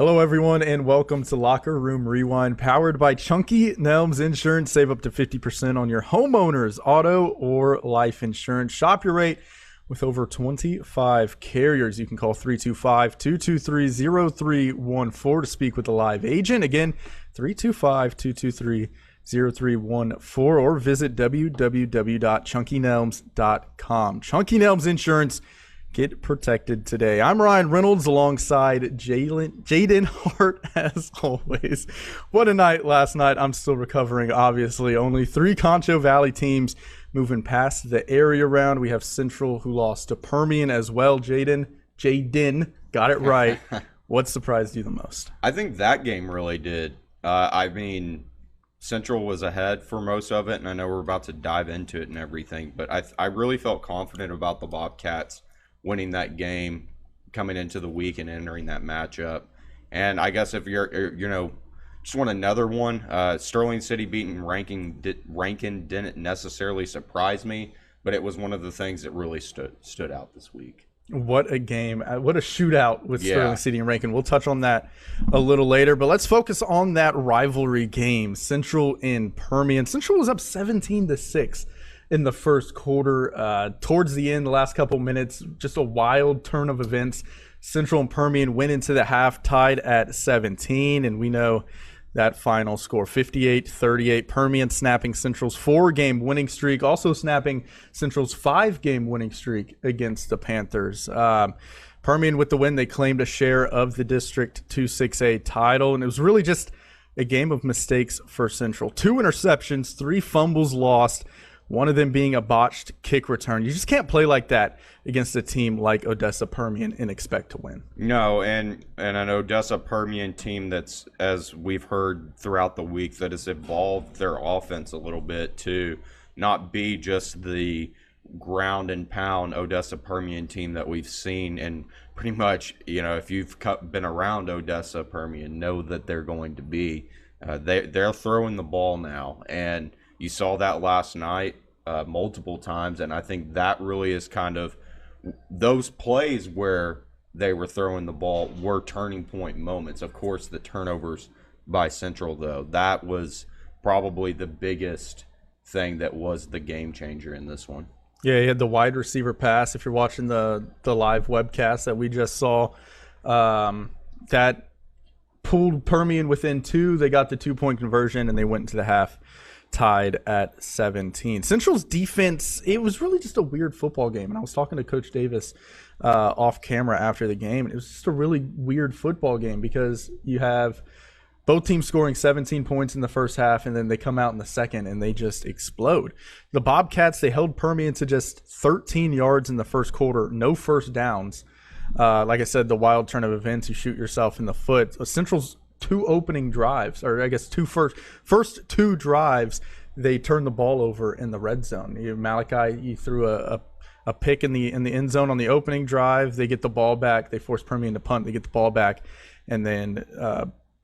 Hello, everyone, and welcome to Locker Room Rewind, powered by Chunky Nelms Insurance. Save up to 50% on your homeowners, auto, or life insurance. Shop your rate with over 25 carriers. You can call 325-223-0314 to speak with a live agent. Again, 325-223-0314, or visit www.chunkynelms.com. Chunky Nelms Insurance. Get protected today. I'm Ryan Reynolds alongside Jaydon Hart, as always. What a night last night. I'm still recovering, obviously. Only 3 Concho Valley teams moving past the area round. We have Central, who lost to Permian as well. Jaydon, got it right. What surprised you the most? I think that game really did. Central was ahead for most of it, and I know we're about to dive into it and everything, but I really felt confident about the Bobcats winning that game coming into the week and entering that matchup. And I guess if you're just want another one, Sterling City beating Rankin didn't necessarily surprise me, but it was one of the things that really stood out this week. What a game. What a shootout with Sterling City and Rankin. We'll touch on that a little later, but let's focus on that rivalry game, Central and Permian. Central was up 17-6 in the first quarter. Towards the end, the last couple minutes, just a wild turn of events. Central and Permian went into the half tied at 17, and we know that final score, 58-38. Permian snapping Central's 4-game winning streak, also snapping Central's 5-game winning streak against the Panthers. Permian with the win, they claimed a share of the District 2-6A title, and it was really just a game of mistakes for Central. 2 interceptions, 3 fumbles lost, one of them being a botched kick return. You just can't play like that against a team like Odessa Permian and expect to win. No, and an Odessa Permian team that's, as we've heard throughout the week, that has evolved their offense a little bit to not be just the ground and pound Odessa Permian team that we've seen. And pretty much, if you've been around Odessa Permian, know that they're going to be. They're throwing the ball now, and you saw that last night multiple times, and I think that really is kind of those plays where they were throwing the ball were turning point moments. Of course, the turnovers by Central, though, that was probably the biggest thing that was the game changer in this one. Yeah, he had the wide receiver pass. If you're watching the live webcast that we just saw, that pulled Permian within 2. They got the 2-point conversion, and they went into the half tied at 17. Central's defense, it was really just a weird football game. And I was talking to Coach Davis off camera after the game, and it was just a really weird football game because you have both teams scoring 17 points in the first half, and then they come out in the second and they just explode. The Bobcats, they held Permian to just 13 yards in the first quarter, no first downs. Like I said, the wild turn of events, you shoot yourself in the foot. So Central's 2 opening drives, or I guess first 2 drives, they turned the ball over in the red zone. Malachi, you threw a pick in the end zone on the opening drive. They get the ball back. They force Permian to punt. They get the ball back, and then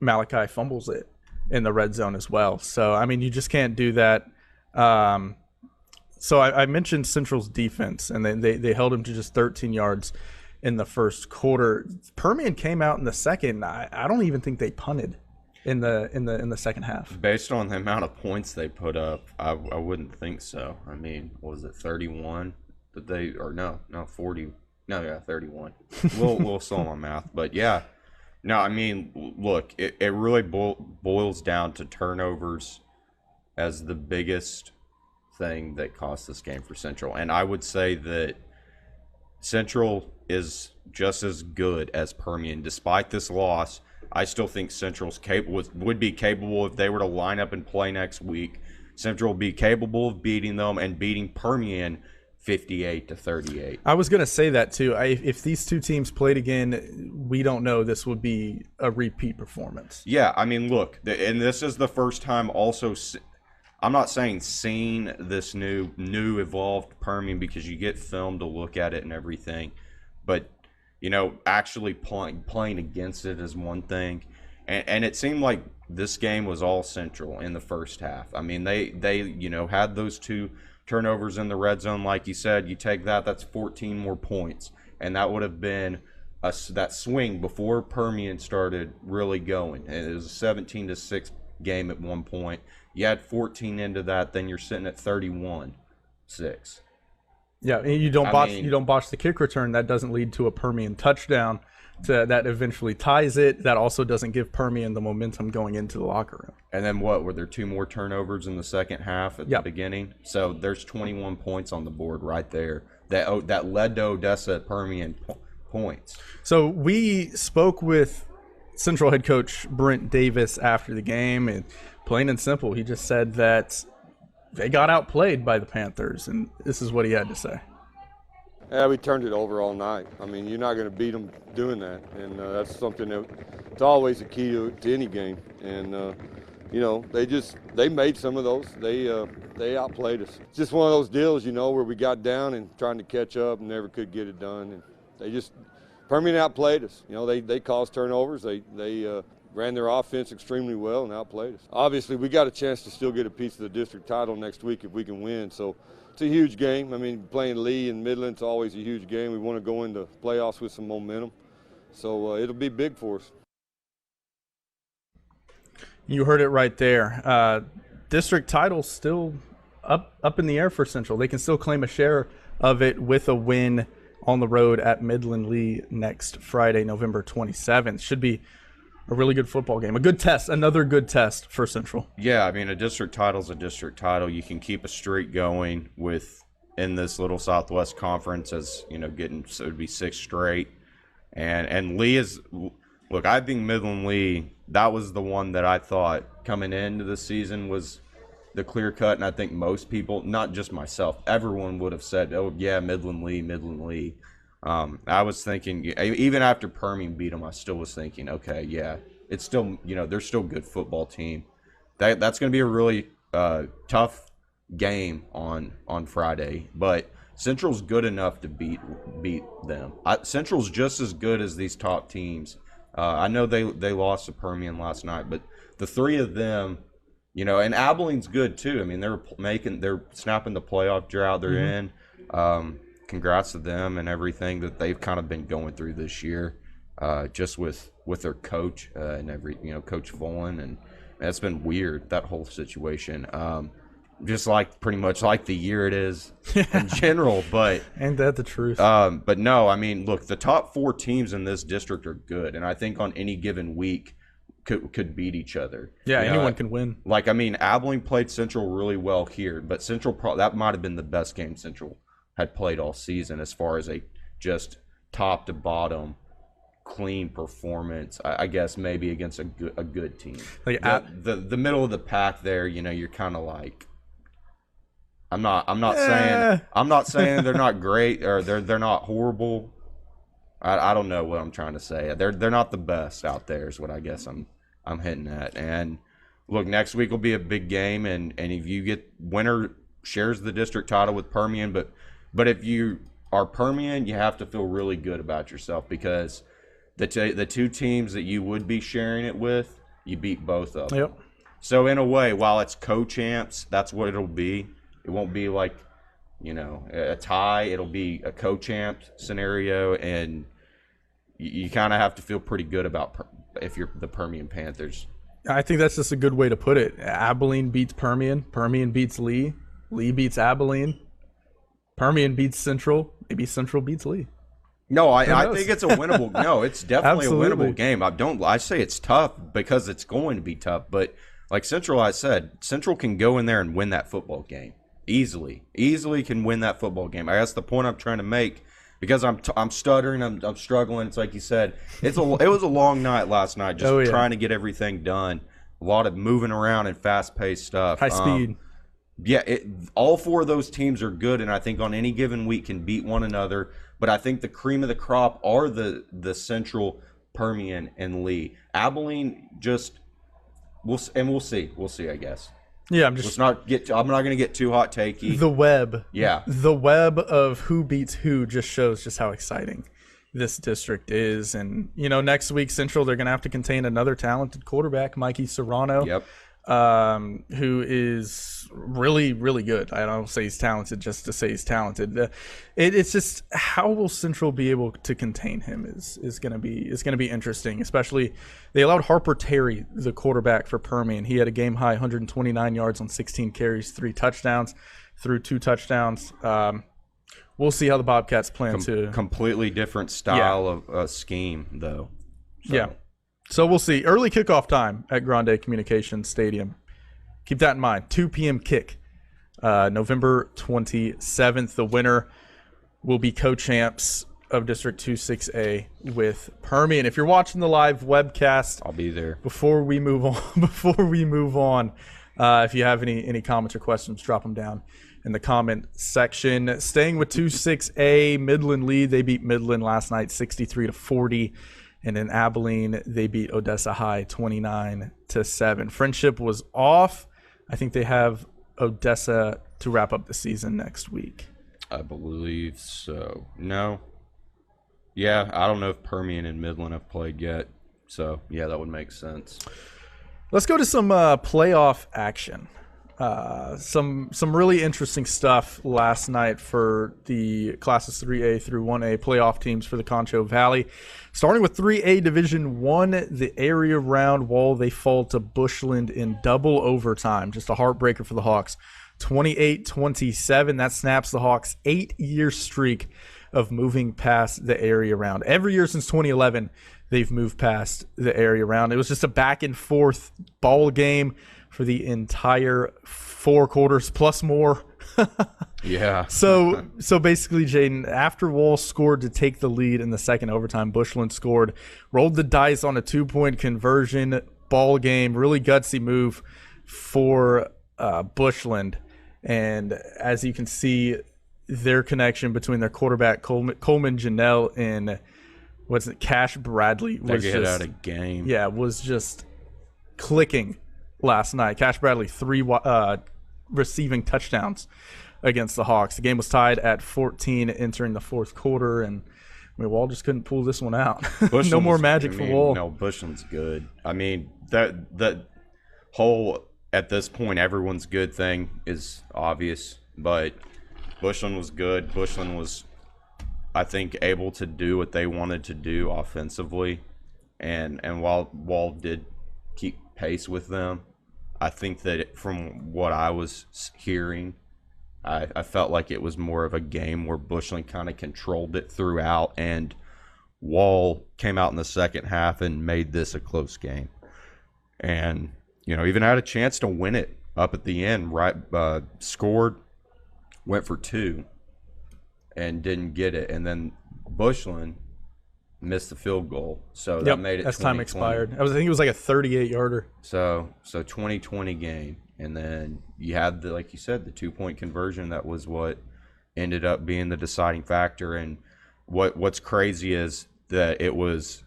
Malachi fumbles it in the red zone as well. So, I mean, you just can't do that. So I mentioned Central's defense, and then they held him to just 13 yards in the first quarter. Permian came out in the second. I don't even think they punted in the second half. Based on the amount of points they put up, I wouldn't think so. I mean, what was it, 31? That they, or no, 40. No, yeah, 31. We'll slow my math, but yeah. No, I mean, look, it really boils down to turnovers as the biggest thing that cost this game for Central. And I would say that Central is just as good as Permian. Despite this loss, I still think Central's would be capable if they were to line up and play next week. Central would be capable of beating them and beating Permian 58-38. I was going to say that too. If these two teams played again, we don't know this would be a repeat performance. Yeah, I mean, look, and this is the first time also, I'm not saying seen this new evolved Permian, because you get film to look at it and everything, but actually playing against it is one thing, and it seemed like this game was all Central in the first half. I mean, they had those 2 turnovers in the red zone, like you said. You take that's 14 more points, and that would have been that swing before Permian started really going. And it was a 17-6 game at one point. You add 14 into that, then you're sitting at 31-6. Yeah, and you don't botch the kick return. That doesn't lead to a Permian touchdown that eventually ties it. That also doesn't give Permian the momentum going into the locker room. And then were there 2 more turnovers in the second half at the beginning? So there's 21 points on the board right there. That led to Odessa Permian points. So we spoke with Central head coach Brent Davis after the game, and plain and simple, he just said that they got outplayed by the Panthers, and this is what he had to say. Yeah, we turned it over all night. I mean, you're not going to beat them doing that, and that's something that it's always a key to any game. And you know, they made some of those. They outplayed us. It's just one of those deals, you know, where we got down and trying to catch up and never could get it done. And Permian outplayed us. You know, they caused turnovers. They ran their offense extremely well and outplayed us. Obviously, we got a chance to still get a piece of the district title next week if we can win. So it's a huge game. I mean, playing Lee and Midland's always a huge game. We want to go into playoffs with some momentum. So it'll be big for us. You heard it right there. District title still up in the air for Central. They can still claim a share of it with a win on the road at Midland Lee next Friday, November 27th. Should be a really good football game. A good test, another good test for Central. Yeah, I mean, a district title is a district title. You can keep a streak going in this little Southwest Conference, as you know, so it would be 6 straight. And Lee is, look, I think Midland Lee, that was the one that I thought coming into the season was the clear cut, and I think most people, not just myself, everyone would have said, oh yeah, Midland Lee. I was thinking, even after Permian beat them, I still was thinking, okay, yeah, it's still, you know, they're still a good football team. That's going to be a really tough game on Friday, but Central's good enough to beat them. Central's just as good as these top teams. I know they lost to Permian last night, but the 3 of them, you know, and Abilene's good too. I mean, they're snapping the playoff drought they're in. Congrats to them and everything that they've kind of been going through this year, just with their coach and Coach Volin, and it's been weird, that whole situation. Just like pretty much like the year it is in general, but ain't that the truth? But no, I mean, look, the top 4 teams in this district are good, and I think on any given week could beat each other. Yeah, anyone can win. Like, I mean, Abilene played Central really well here, but Central that might have been the best game Central had played all season as far as a just top to bottom clean performance. I guess maybe against a good team. Like the middle of the pack there, you know, you're kind of like, I'm not saying they're not great or they're not horrible. I don't know what I'm trying to say. They're not the best out there is what I guess I'm hitting at. And look, next week will be a big game, and if you get winner shares the district title with Permian, but if you are Permian, you have to feel really good about yourself because the 2 teams that you would be sharing it with, you beat both of them. Yep. So in a way, while it's co-champs, that's what it'll be. It won't be like, you know, a tie. It'll be a co-champ scenario, and you kind of have to feel pretty good about if you're the Permian Panthers. I think that's just a good way to put it. Abilene beats Permian. Permian beats Lee. Lee beats Abilene. Permian beats Central. Maybe Central beats Lee. No, I think it's a winnable. No, it's definitely Absolutely. a winnable game. I say it's tough because it's going to be tough, but like Central, I said, Central can go in there and win that football game easily can win that football game. I guess the point I'm trying to make, because I'm stuttering, I'm struggling. It's like you said, it was a long night last night, just trying to get everything done. A lot of moving around and fast-paced stuff. High speed. Yeah, all 4 of those teams are good, and I think on any given week can beat one another. But I think the cream of the crop are the Central, Permian, and Lee. Abilene we'll see. We'll see, I guess. Yeah, I'm not going to get too hot takey. The web. Yeah. The web of who beats who just shows just how exciting this district is. And, you know, next week, Central, they're going to have to contain another talented quarterback, Mikey Serrano. Yep. who is really, really good. I don't say he's talented just to say he's talented. It's just how will Central be able to contain him is going to be interesting. Especially they allowed Harper Terry, the quarterback for Permian. He had a game high 129 yards on 16 carries, 3 touchdowns, threw 2 touchdowns. We'll see how the Bobcats plan to completely different style of scheme though. So. Yeah. So we'll see. Early kickoff time at Grande Communications Stadium. Keep that in mind. 2 p.m. kick. November 27th. The winner will be co-champs of District 2-6A with Permian. If you're watching the live webcast, I'll be there. Before we move on, if you have any comments or questions, drop them down in the comment section. Staying with 2-6A, Midland lead. They beat Midland last night 63-40. And in Abilene, they beat Odessa High 29-7. Friendship was off. I think they have Odessa to wrap up the season next week. I believe so. No. Yeah, I don't know if Permian and Midland have played yet. So, yeah, that would make sense. Let's go to some playoff action. Some really interesting stuff last night for the classes 3A through 1A playoff teams for the Concho Valley. Starting with 3A Division 1, the area round wall, they fall to Bushland in double overtime. Just a heartbreaker for the Hawks. 28-27. That snaps the Hawks' 8-year streak of moving past the area round. Every year since 2011, they've moved past the area round. It was just a back and forth ball game for the entire 4 quarters plus more. Yeah. So basically, Jaydon, after Wall scored to take the lead in the second overtime, Bushland scored, rolled the dice on a 2-point conversion ball game. Really gutsy move for Bushland. And as you can see, their connection between their quarterback Coleman Janelle and Cash Bradley was just out of game. Yeah, was just clicking last night. Cash Bradley 3 receiving touchdowns against the Hawks. The game was tied at 14 entering the fourth quarter, and Wall just couldn't pull this one out. No more magic for Wall. No, Bushland's good. I mean, that whole at this point everyone's good thing is obvious, but Bushland was good. Bushland was, I think, able to do what they wanted to do offensively, and while Wall did keep pace with them, I think that from what I was hearing, I felt like it was more of a game where Bushland kind of controlled it throughout, and Wall came out in the second half and made this a close game. And, even had a chance to win it up at the end, right? Scored, went for 2, and didn't get it. And then Bushland missed the field goal, so that made it. As time expired, I think it was like a 38-yarder. So 2020 game, and then you had like you said, the 2-point conversion. That was what ended up being the deciding factor. And what's crazy is that it was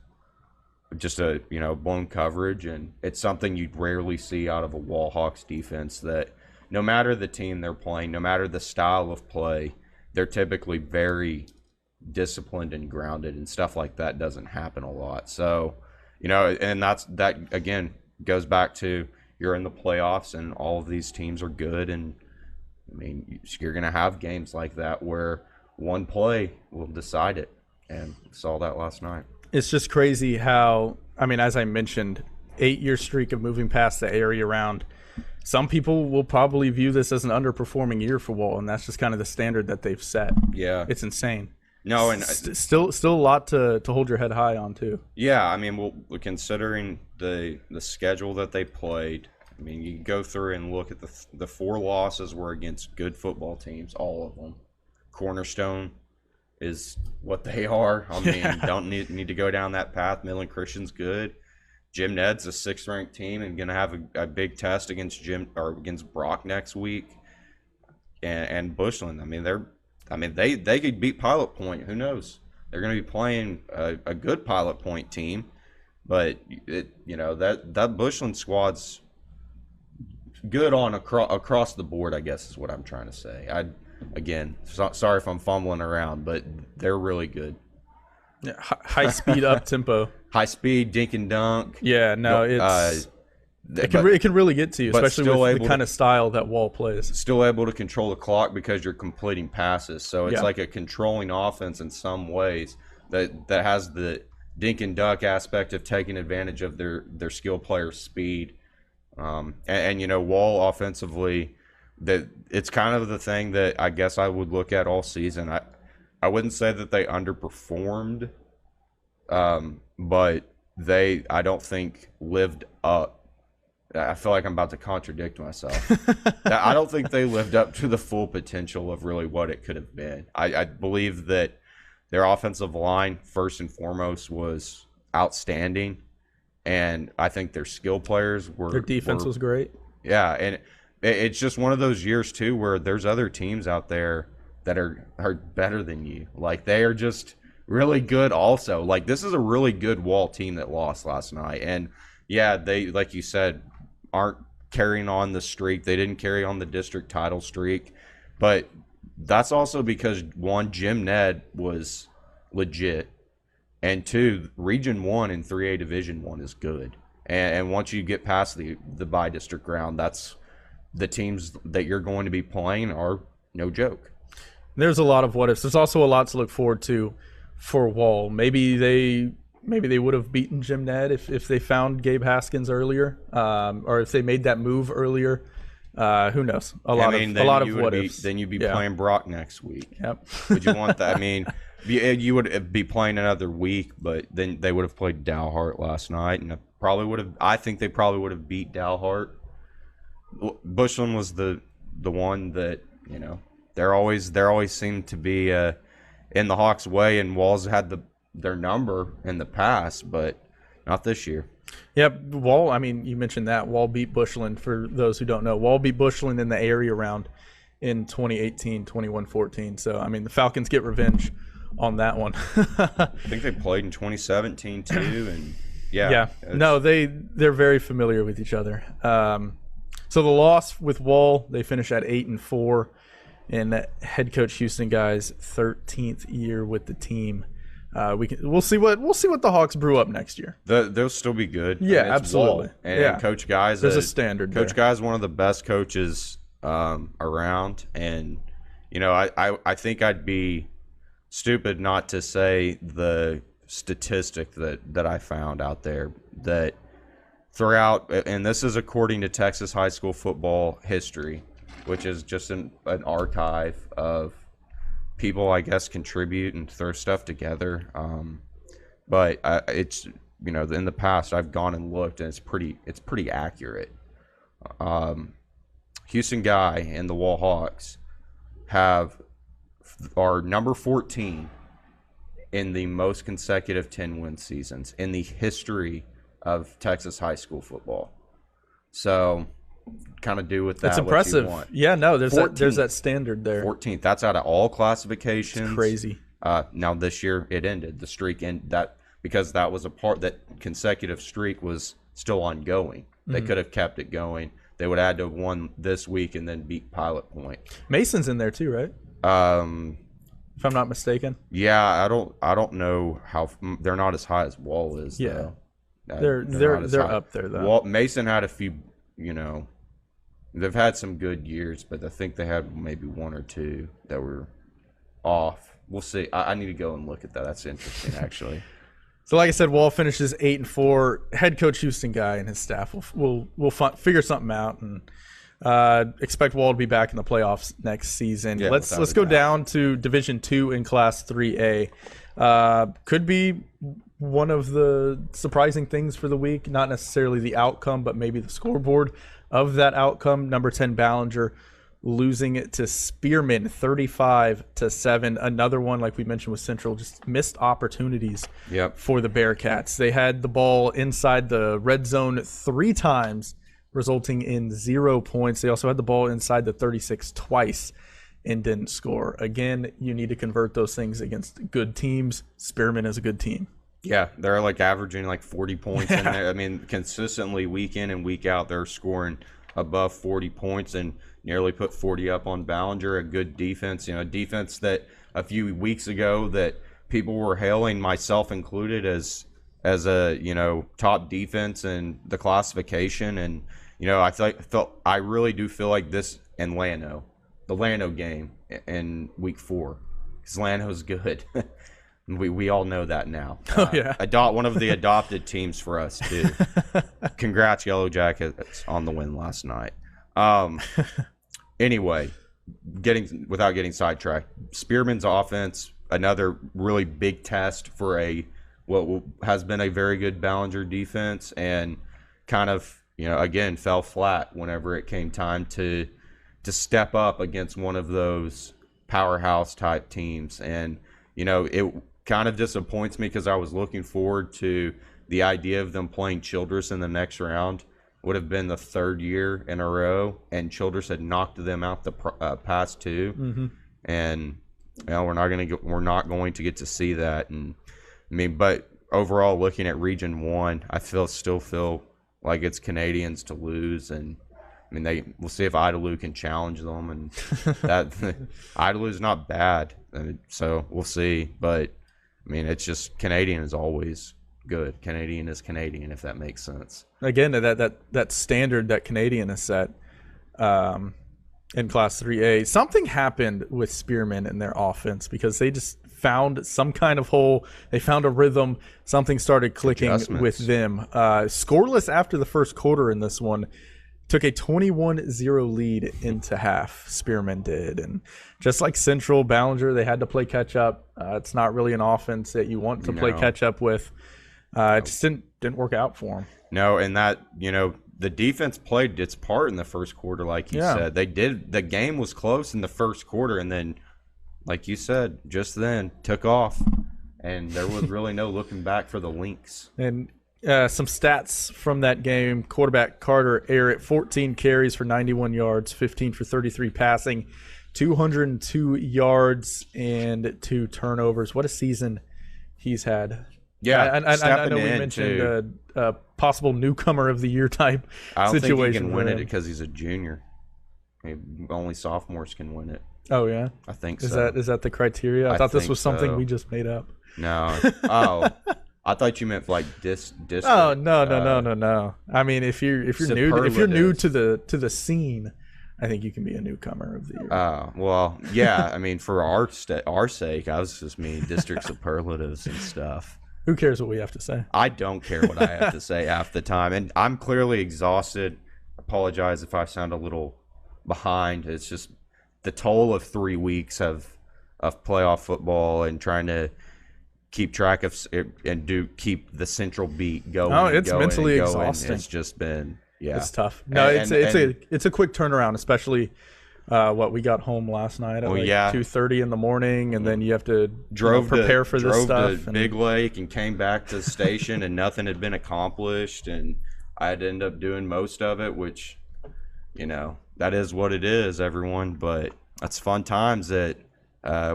just a blown coverage, and it's something you'd rarely see out of a Wall Hawks defense. That no matter the team they're playing, no matter the style of play, they're typically very disciplined and grounded, and stuff like that doesn't happen a lot. So, and that again goes back to you're in the playoffs and all of these teams are good, and I mean you're going to have games like that where one play will decide it, and saw that last night. It's just crazy how, as I mentioned, 8-year streak of moving past the area round. Some people will probably view this as an underperforming year for Wall, and that's just kind of the standard that they've set. Yeah, it's insane. No, and still a lot to hold your head high on too. Yeah, considering the schedule that they played, you go through and look at the 4 losses were against good football teams, all of them. Cornerstone is what they are. Don't need to go down that path. Midland Christian's good. Jim Ned's a 6th-ranked team and gonna have a big test against against Brock next week. And Bushland, they could beat Pilot Point. Who knows? They're going to be playing a good Pilot Point team, but that Bushland squad's good on across the board, I guess is what I'm trying to say. Sorry if I'm fumbling around, but they're really good. Yeah, high speed up tempo. High speed, dink and dunk. Yeah, no, it's It can really get to you, especially with the kind of style that Wall plays. Still able to control the clock because you're completing passes. So it's like a controlling offense in some ways that has the dink and duck aspect of taking advantage of their skill players' speed. And Wall offensively, that it's kind of the thing that I guess I would look at all season. I wouldn't say that they underperformed, but I don't think lived up. I feel like I'm about to contradict myself. I don't think they lived up to the full potential of really what it could have been. I believe that their offensive line, first and foremost, was outstanding. And I think their skill players were... Their defense was great. Yeah, and it's just one of those years, too, where there's other teams out there that are better than you. Like, they are just really good also. Like, this is a really good Wall team that lost last night. And, yeah, they, like you said, aren't carrying on the streak. They didn't carry on the district title streak. But that's also because, one, Jim Ned was legit. And two, Region 1 and 3A Division 1 is good. And once you get past the by-district round, that's the teams that you're going to be playing are no joke. There's a lot of what-ifs. There's also a lot to look forward to for Wall. Maybe they would have beaten Jim Ned if they found Gabe Haskins earlier, or if they made that move earlier. Who knows? A lot of what ifs. Then you'd be playing Brock next week. Yep. Would you want that? I mean, you would be playing another week, but then they would have played Hart last night, and I think they probably would have beat Hart. Bushland was the one that they're always seem to be in the Hawks' way, and Walls had their number in the past, but not this year. Yep, Wall, I mean, you mentioned that. Wall beat Bushland, for those who don't know. Wall beat Bushland in the area round in 2018, 21-14. So, I mean, the Falcons get revenge on that one. I think they played in 2017 too, and yeah. No, they're very familiar with each other. So the loss with Wall, they finish at 8-4, and head coach Houston Guy's 13th year with the team. We'll see what the Hawks brew up next year. They'll still be good. Yeah, absolutely. Wall. And Coach Guy's there's a standard. Coach Guy's one of the best coaches around, and I think I'd be stupid not to say the statistic that I found out there that throughout, and this is according to Texas high school football history, which is just an archive of people, I guess, contribute and throw stuff together. But it's in the past I've gone and looked, and it's pretty accurate. Houston Guy and the Wall Hawks are number 14 in the most consecutive 10-win seasons in the history of Texas high school football. So, kind of do with that. It's impressive. What you want. Yeah, no, there's that standard there. 14th. That's out of all classifications. It's crazy. Now this year it ended. The streak because that was a part that consecutive streak was still ongoing. They could have kept it going. They would have had to have won this week and then beat Pilot Point. Mason's in there too, right? If I'm not mistaken. Yeah, I don't know how they're not as high as Wall is. Yeah, though. they're up there though. Mason had a few. They've had some good years, but I think they had maybe one or two that were off. We'll see. I need to go and look at that. That's interesting, actually. So, like I said, Wall finishes 8-4. Head coach Houston Guy and his staff will figure something out and expect Wall to be back in the playoffs next season. Yeah, let's go down to Division 2 in Class 3A. Could be one of the surprising things for the week, not necessarily the outcome, but maybe the scoreboard of that outcome. Number 10 Ballinger losing it to Spearman 35-7. Another one, like we mentioned with Central, just missed opportunities for the Bearcats. They had the ball inside the red zone 3 times, resulting in 0 points. They also had the ball inside the 36 twice and didn't score. Again, you need to convert those things against good teams. Spearman is a good team. Yeah, they're averaging 40 points in there. I mean, consistently week in and week out, they're scoring above 40 points and nearly put 40 up on Ballinger. A good defense, a defense that a few weeks ago that people were hailing, myself included, as as a, you know, top defense in the classification. And, you know, I really do feel like this and the Llano game in week 4, because Llano's good. We all know that now. Oh, yeah. One of the adopted teams for us, too. Congrats, Yellow Jackets, on the win last night. Anyway, without getting sidetracked, Spearman's offense, another really big test for what has been a very good Ballinger defense, and kind of, you know, again, fell flat whenever it came time to step up against one of those powerhouse type teams. And, you know, it kind of disappoints me because I was looking forward to the idea of them playing Childress in the next round. Would have been the 3rd year in a row, and Childress had knocked them out the past 2. Mm-hmm. And, you know, we're not going to get to see that. And I mean, but overall, looking at Region 1, I still feel like it's Canadians to lose. And I mean, we'll see if Idalou can challenge them, and that Idalou's not bad, so we'll see. But I mean, it's just Canadian is always good. Canadian is Canadian, if that makes sense. Again, that standard that Canadian has set in Class 3A. Something happened with Spearman in their offense because they just found some kind of hole. They found a rhythm. Something started clicking with them. Scoreless after the first quarter in this one. Took a 21-0 lead into half, Spearman did. And just like Central, Ballinger, they had to play catch-up. It's not really an offense that you want to play catch-up with. It just didn't work out for them. No, and that, you know, the defense played its part in the first quarter, like you said. They did. The game was close in the first quarter, and then, like you said, just then, took off. And there was really no looking back for the Lynx. And some stats from that game. Quarterback Carter Arrett, 14 carries for 91 yards, 15 for 33 passing, 202 yards, and 2 turnovers. What a season he's had. Yeah, I know we mentioned a possible newcomer of the year type situation. I don't think he can win it because he's a junior. Only sophomores can win it. Oh, yeah? I think so. Is that the criteria? I thought this was something we just made up. No. Oh, I thought you meant like district. Oh, no. I mean, if you're new to the scene, I think you can be a newcomer of the year. Oh, well, yeah. I mean, for our sake, I was just meaning district superlatives and stuff. Who cares what we have to say? I don't care what I have to say half the time, and I'm clearly exhausted. Apologize if I sound a little behind. It's just the toll of 3 weeks of playoff football and trying to keep track of and keep the Central beat going. Oh, it's mentally exhausting. It's just been it's tough. No, it's a quick turnaround, especially we got home last night at 2:30 in the morning, and then you have to prepare for this stuff. Drove to Big Lake and came back to the station, and nothing had been accomplished, and I had to end up doing most of it, which, you know, that is what it is, everyone. But that's fun times that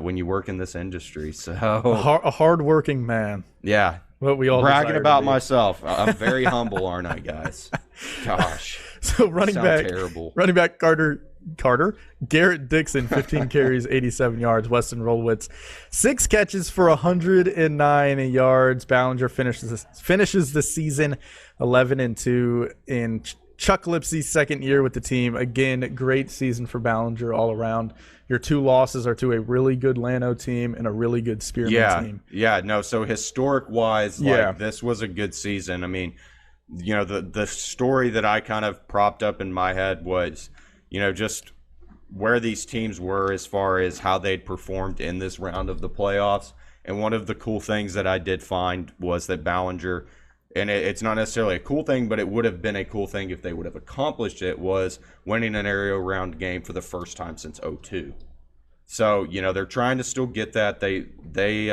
when you work in this industry. So a hard-working man. Yeah. What we all bragging about myself. I'm very humble, aren't I, guys? Gosh. So running back Carter, Garrett Dixon, 15 carries, 87 yards. Weston Rolwitz, 6 catches for 109 yards. Ballinger finishes the season 11-2 in Chuck Lipsey's second year with the team. Again, great season for Ballinger all around. Your 2 losses are to a really good Llano team and a really good Spearman team. Yeah, no, so historic-wise, this was a good season. I mean, you know, the story that I kind of propped up in my head was, you know, just where these teams were as far as how they'd performed in this round of the playoffs. And one of the cool things that I did find was that Ballinger, and it's not necessarily a cool thing, but it would have been a cool thing if they would have accomplished it, was winning an area round game for the first time since 2002. So, you know, they're trying to still get that. They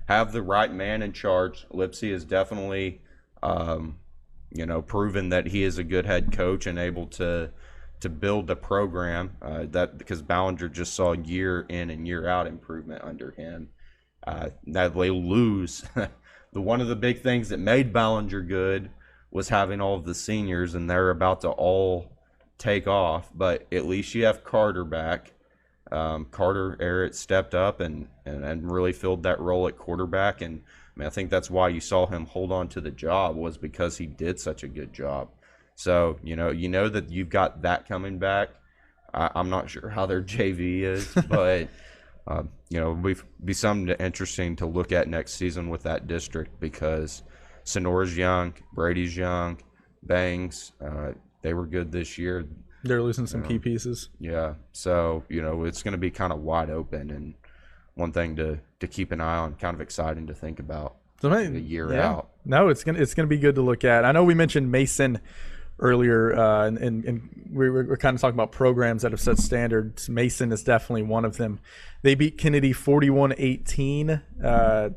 have the right man in charge. Lipsey has definitely, you know, proven that he is a good head coach and able to build a program because Ballinger just saw year in and year out improvement under him. That they lose. One of the big things that made Ballinger good was having all of the seniors, and they're about to all take off. But at least you have Carter back. Carter Arrett stepped up and really filled that role at quarterback and I mean, I think that's why you saw him hold on to the job, was because he did such a good job. So, you know that you've got that coming back. I'm not sure how their JV is, but, it'll be something interesting to look at next season with that district, because Sonora's young, Brady's young, Bangs, they were good this year. They're losing some key pieces. Yeah. So, it's going to be kind of wide open, and one thing to keep an eye on, kind of exciting to think about a year out. No, it's gonna be good to look at. I know we mentioned Mason earlier, and we're kind of talking about programs that have set standards. Mason is definitely one of them. They beat Kennedy 41-18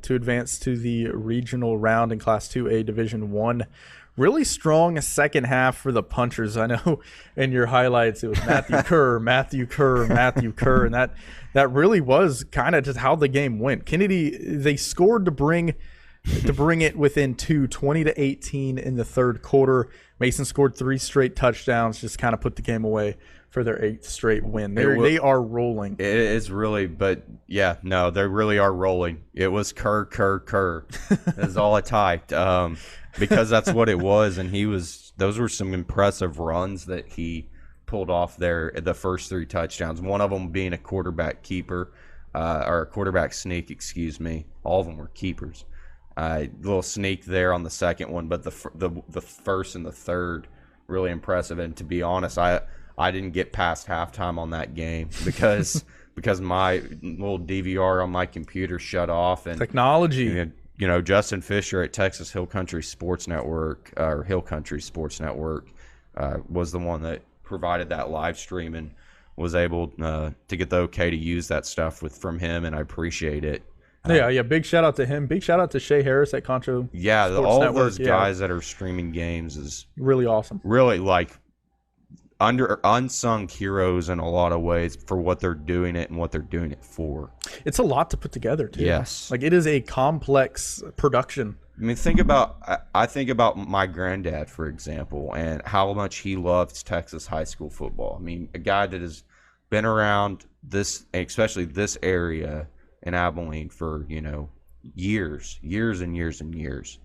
to advance to the regional round in Class 2A Division 1. Really strong second half for the punchers. I know in your highlights it was Matthew Kerr, Matthew Kerr, Matthew Kerr, and that really was kind of just how the game went. Kennedy, they scored to bring it within 20-18 in the third quarter. Mason scored 3 straight touchdowns, just kind of put the game away for their 8th straight win. They are rolling. It is really, but yeah, no, they really are rolling. It was Kerr, Kerr, Kerr. That's all I typed, because that's what it was, and those were some impressive runs that he pulled off there at the first 3 touchdowns. One of them being a quarterback keeper, or a quarterback sneak, excuse me. All of them were keepers. Little sneak there on the second one, but the first and the third really impressive. And to be honest, I didn't get past halftime on that game because my little DVR on my computer shut off, and technology. Justin Fisher at Texas Hill Country Sports Network, or Hill Country Sports Network, was the one that provided that live stream and was able to get the okay to use that stuff from him, and I appreciate it. Yeah, big shout out to him. Big shout out to Shay Harris at Concho. Yeah, Sports all Network. of those guys that are streaming games is really awesome. Really, unsung heroes in a lot of ways for what they're doing it and what they're doing it for. It's a lot to put together too. Yes, it is a complex production. I mean, I think about my granddad, for example, and how much he loves Texas high school football. I mean, a guy that has been around this, especially this area in Abilene, for years and years and years.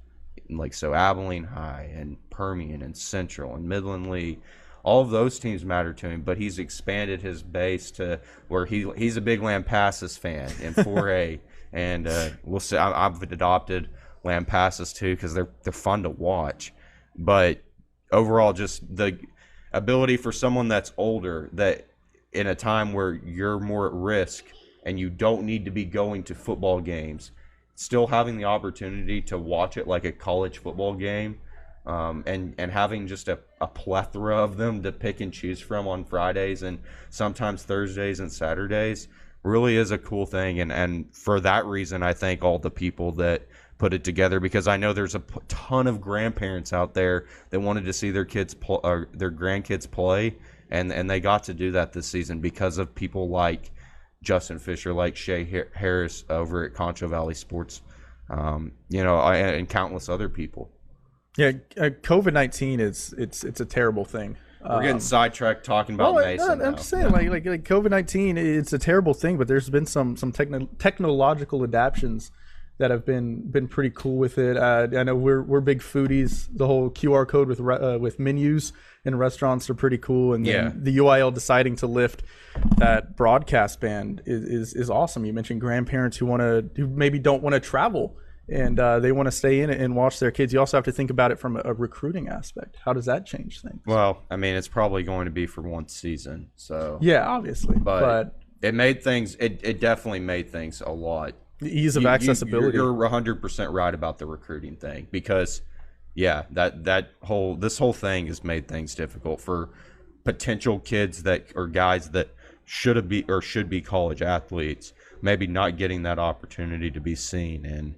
So Abilene High and Permian and Central and Midland Lee, all of those teams matter to him, but he's expanded his base to where he's a big Lampasas fan in 4A, and we'll see. I've adopted Lampasas too because they're fun to watch. But overall, just the ability for someone that's older, that in a time where you're more at risk and you don't need to be going to football games, still having the opportunity to watch it like a college football game, and having just a plethora of them to pick and choose from on Fridays and sometimes Thursdays and Saturdays really is a cool thing. And for that reason, I thank all the people that put it together, because I know there's a ton of grandparents out there that wanted to see their kids or their grandkids play, and they got to do that this season because of people like Justin Fisher, like Shay Harris over at Concho Valley Sports, and countless other people. Yeah, COVID-19 it's a terrible thing. We're getting sidetracked talking about Mason. I'm just saying, like COVID-19, it's a terrible thing, but there's been some technological adaptions that have been pretty cool with it. I know we're big foodies. The whole QR code with menus in restaurants are pretty cool, and then the UIL deciding to lift that broadcast ban is awesome. You mentioned grandparents who maybe don't want to travel, and they want to stay in it and watch their kids. You also have to think about it from a recruiting aspect. How does that change things? Well, I mean, it's probably going to be for one season, so yeah, obviously, but it made things. It definitely made things a lot. The ease of accessibility. You're 100% right about the recruiting thing, because this whole thing has made things difficult for potential kids or guys that should be college athletes, maybe not getting that opportunity to be seen and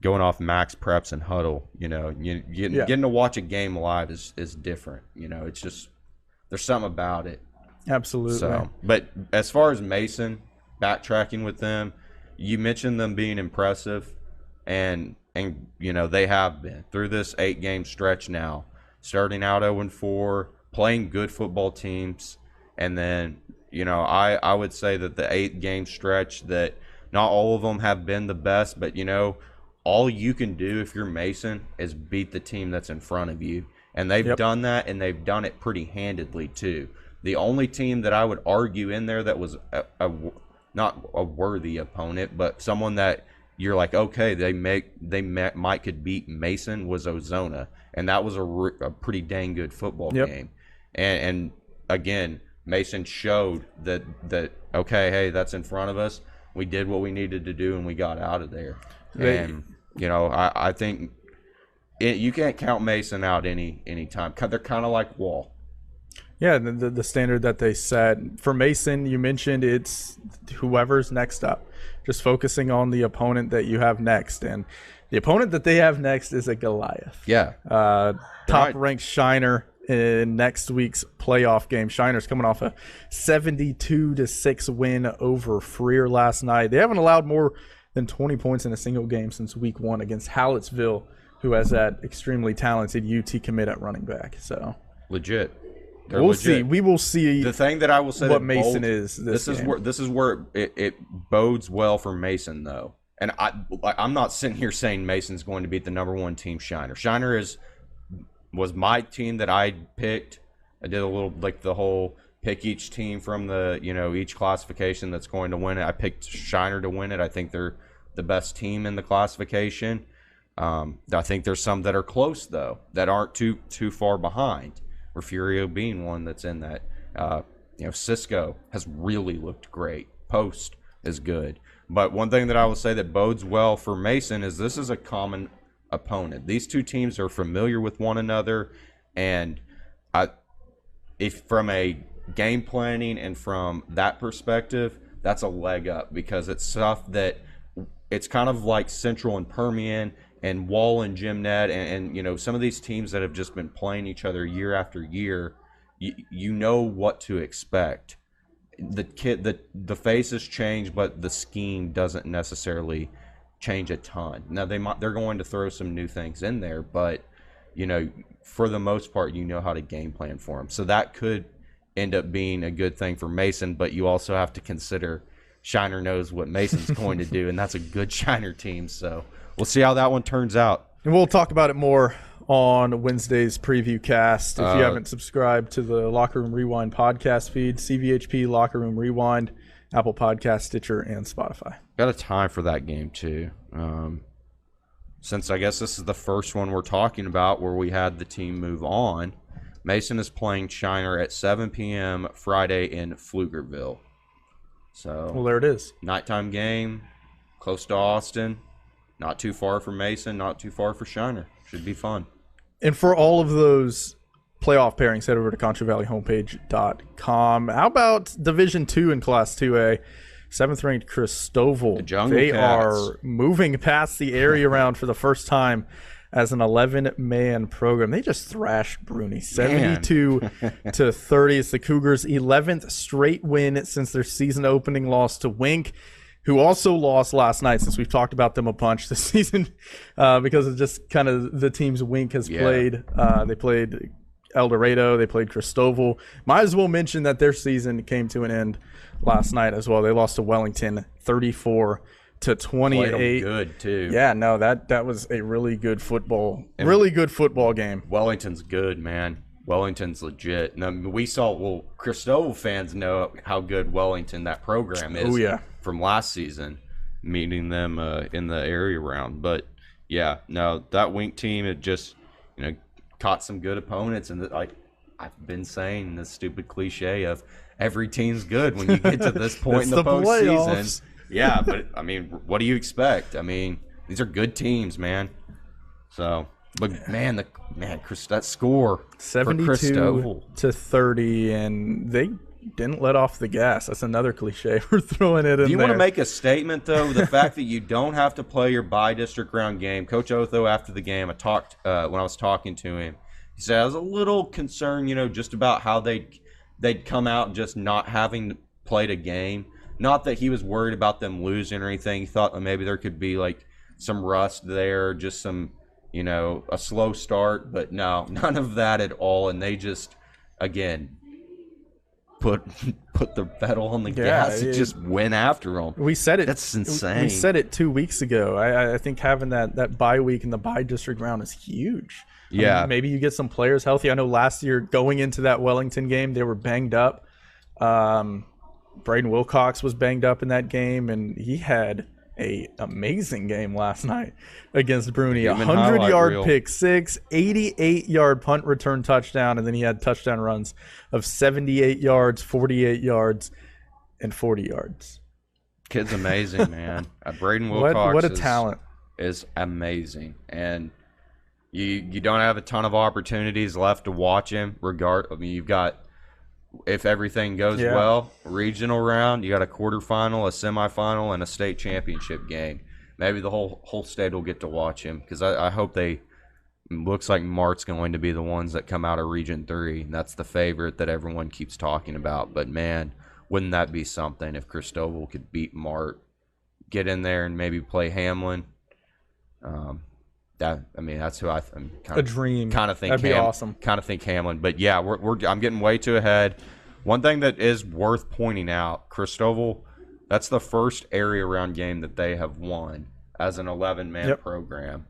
going off max preps and huddle. Getting to watch a game live is different. It's just, there's something about it. Absolutely. So, but as far as Mason, backtracking with them, you mentioned them being impressive, and they have been through this 8-game stretch now, starting out 0-4, playing good football teams, and then I would say that the 8-game stretch, that not all of them have been the best, but all you can do if you're Mason is beat the team that's in front of you. And they've done that, and they've done it pretty handedly too. The only team that I would argue in there that was not a worthy opponent, but someone that you're like, okay, might could beat Mason was Ozona, and that was a pretty dang good football game. And again, Mason showed that okay, hey, that's in front of us. We did what we needed to do, and we got out of there. And I think you can't count Mason out any time. They're kind of like Wall. Yeah, the standard that they set for Mason, you mentioned it's whoever's next up, just focusing on the opponent that you have next, and the opponent that they have next is a Goliath. Yeah, top-ranked Shiner in next week's playoff game. Shiner's coming off a 72-6 win over Freer last night. They haven't allowed more than 20 points in a single game since week 1 against Hallettsville, who has that extremely talented UT commit at running back. So legit. We'll see. We will see. The thing that I will say what Mason is. This is where it bodes well for Mason, though. And I'm not sitting here saying Mason's going to beat the number 1 team, Shiner. Shiner was my team that I picked. I did a little like the whole pick each team from the each classification that's going to win it. I picked Shiner to win it. I think they're the best team in the classification. I think there's some that are close though, that aren't too far behind. Refugio being one that's in that. Cisco has really looked great. Post is good. But one thing that I will say that bodes well for Mason is this is a common opponent. These two teams are familiar with one another, and if from a game planning and from that perspective, that's a leg up because it's stuff that it's kind of like Central and Permian and Wall and Gymnet and some of these teams that have just been playing each other year after year. You know what to expect. The faces change, but the scheme doesn't necessarily change a ton. Now they're going to throw some new things in there, but for the most part, how to game plan for them. So that could end up being a good thing for Mason, but you also have to consider Shiner knows what Mason's going to do, and that's a good Shiner team. So we'll see how that one turns out. And we'll talk about it more on Wednesday's preview cast. If you haven't subscribed to the Locker Room Rewind podcast feed, CVHP Locker Room Rewind, Apple Podcast, Stitcher, and Spotify. Got a time for that game too. Since I guess this is the first one we're talking about where we had the team move on, Mason is playing Shiner at 7 p.m. Friday in Pflugerville. So, well, there it is. Nighttime game, close to Austin, not too far for Mason, not too far for Shiner. Should be fun. And for all of those playoff pairings, head over to ConchoValleyHomepage.com. How about Division II in Class 2A? 7th-ranked Christoval. The Jungle They Cats are moving past the area round for the first time as an 11-man program. They just thrashed Bruni 72-30. It's the Cougars' 11th straight win since their season opening loss to Wink, who also lost last night, since we've talked about them a bunch this season because of just kind of the teams Wink has played. They played El Dorado. They played Christoval. Might as well mention that their season came to an end last night as well. They lost to Wellington 34-28. Played them good too. Yeah, no, that was a really good football game. Wellington's good, man. Wellington's legit. Now, Christoval fans know how good Wellington, that program is. Oh, yeah. From last season, meeting them in the area round. But yeah, no, that Wink team, it just caught some good opponents, and like I've been saying, this stupid cliche of every team's good when you get to this point in the postseason. Playoffs. Yeah, but I mean, what do you expect? I mean, these are good teams, man. So, but man, that score 72-30, and they didn't let off the gas. That's another cliche. We're throwing it in there. Do you want to make a statement, though? The fact that you don't have to play your bi-district round game. Coach Otho, after the game, I talked when I was talking to him. He said I was a little concerned, just about how they'd come out just not having played a game. Not that he was worried about them losing or anything. He thought maybe there could be like some rust there, just some, a slow start. But no, none of that at all. And they just, again, put the pedal on the gas and just went after them. We said it. That's insane. We said it 2 weeks ago. I think having that bye week in the bye district round is huge. Yeah. I mean, maybe you get some players healthy. I know last year going into that Wellington game, they were banged up. Braden Wilcox was banged up in that game, and he had a amazing game last night against Bruni. 100-yard pick six, 88-yard punt return touchdown, and then he had touchdown runs of 78 yards, 48 yards, and 40 yards. Kid's amazing, man. Braden Wilcox what a talent. Is amazing. And you don't have a ton of opportunities left to watch him. You've got, if everything goes well, regional round, you got a quarterfinal, a semifinal, and a state championship game. Maybe the whole state will get to watch him, because I hope looks like Mart's going to be the ones that come out of Region 3. And that's the favorite that everyone keeps talking about. But, man, wouldn't that be something if Cristobal could beat Mart, get in there and maybe play Hamlin? That's who I'm kind of dream. Kind of think that'd be awesome. Kind of think Hamlin, but yeah, I'm getting way too ahead. One thing that is worth pointing out, Cristobal, that's the first area round game that they have won as an 11-man program.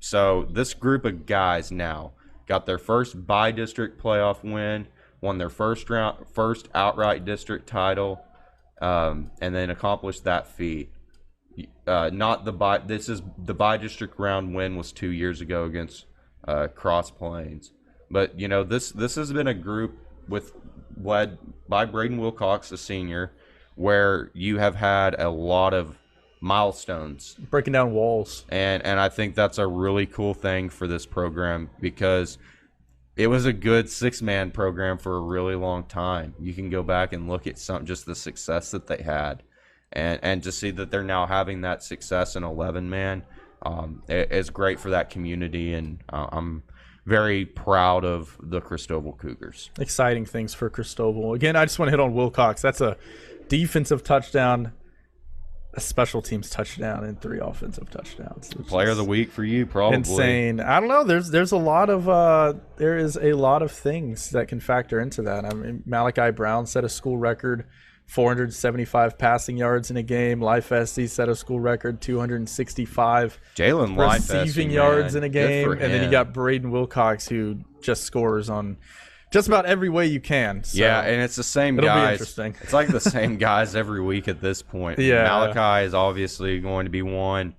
So this group of guys now got their first by-district playoff win, won their first outright district title, and then accomplished that feat. This is the by-district round win was 2 years ago against Cross Plains. But, this has been a group led by Braden Wilcox, a senior, where you have had a lot of milestones. Breaking down walls. And I think that's a really cool thing for this program, because it was a good 6-man program for a really long time. You can go back and look at just the success that they had. And to see that they're now having that success in 11-man is great for that community, and I'm very proud of the Cristobal Cougars. Exciting things for Cristobal. Again, I just want to hit on Wilcox. That's a defensive touchdown, a special teams touchdown, and 3 offensive touchdowns. Player of the week for you, probably. Insane. I don't know. There's a lot of there is a lot of things that can factor into that. I mean, Malachi Brown set a school record. 475 passing yards in a game. Life SC set a school record, 265 receiving yards in a game. And then you got Braden Wilcox, who just scores on just about every way you can. So yeah, and it's the same guys. It'll be interesting. It's like the same guys every week at this point. Yeah. Malachi is obviously going to be one.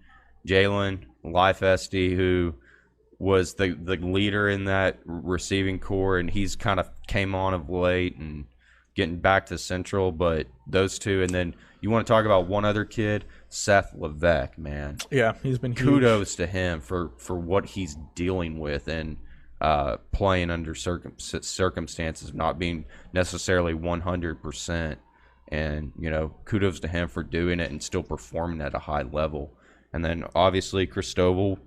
Jalen, Life SD, who was the leader in that receiving core, and he's kind of came on of late and getting back to Central, but those two. And then you want to talk about one other kid, Seth Levesque, man. Yeah, he's been huge. Kudos to him for what he's dealing with and playing under circumstances, not being necessarily 100%. And, kudos to him for doing it and still performing at a high level. And then, obviously, Cristobal,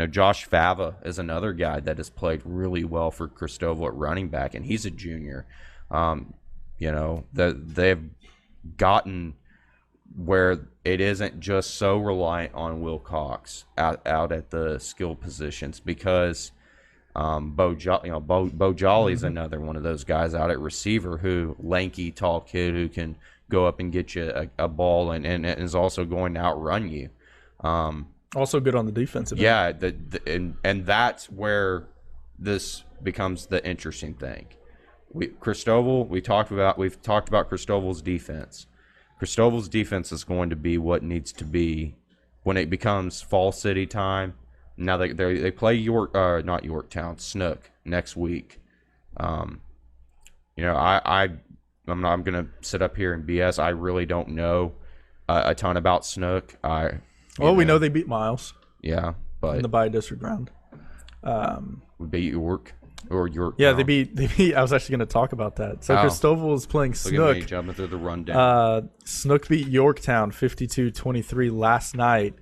Josh Fava is another guy that has played really well for Cristobal at running back, and he's a junior. They've gotten where it isn't just so reliant on Wilcox out at the skill positions, because Bo Jolly's another one of those guys out at receiver, who lanky, tall kid who can go up and get you a ball and is also going to outrun you. Also good on the defensive end. Yeah, and that's where this becomes the interesting thing. Cristobal, we've talked about Cristobal's defense. Cristobal's defense is going to be what needs to be when it becomes Fall City time. Now they play not Yorktown, Snook next week. I'm going to sit up here and BS. I really don't know a ton about Snook. We know they beat Miles. Yeah, but in the by-district round. We beat York. Or York. Yeah, they beat. I was actually going to talk about that. So Cristobal is playing Snook. Look at me jumping through the rundown. Snook beat Yorktown 52-23 last night.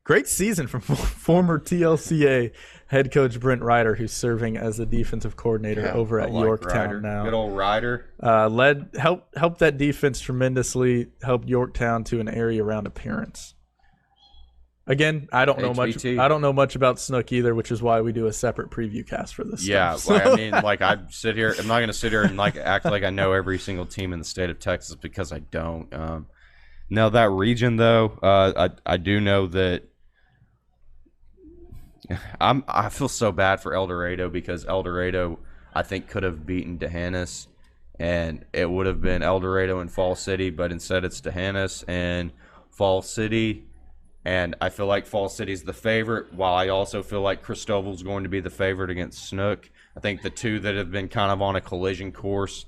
Great season from former TLCA head coach Brent Ryder, who's serving as the defensive coordinator over at Yorktown Ryder. now. Good old Ryder. Helped that defense tremendously. Helped Yorktown to an area round appearance. Again, I don't know much. HBT. I don't know much about Snook either, which is why we do a separate preview cast for this. Yeah, stuff, like, I mean, like I sit here. I'm not going to sit here and like act like I know every single team in the state of Texas because I don't. Now that region though, I do know that. I feel so bad for El Dorado because El Dorado I think could have beaten D'Hanis, and it would have been El Dorado and Fall City, but instead it's D'Hanis and Fall City. And I feel like Fall City's the favorite, while I also feel like Cristobal's going to be the favorite against Snook. I think the two that have been kind of on a collision course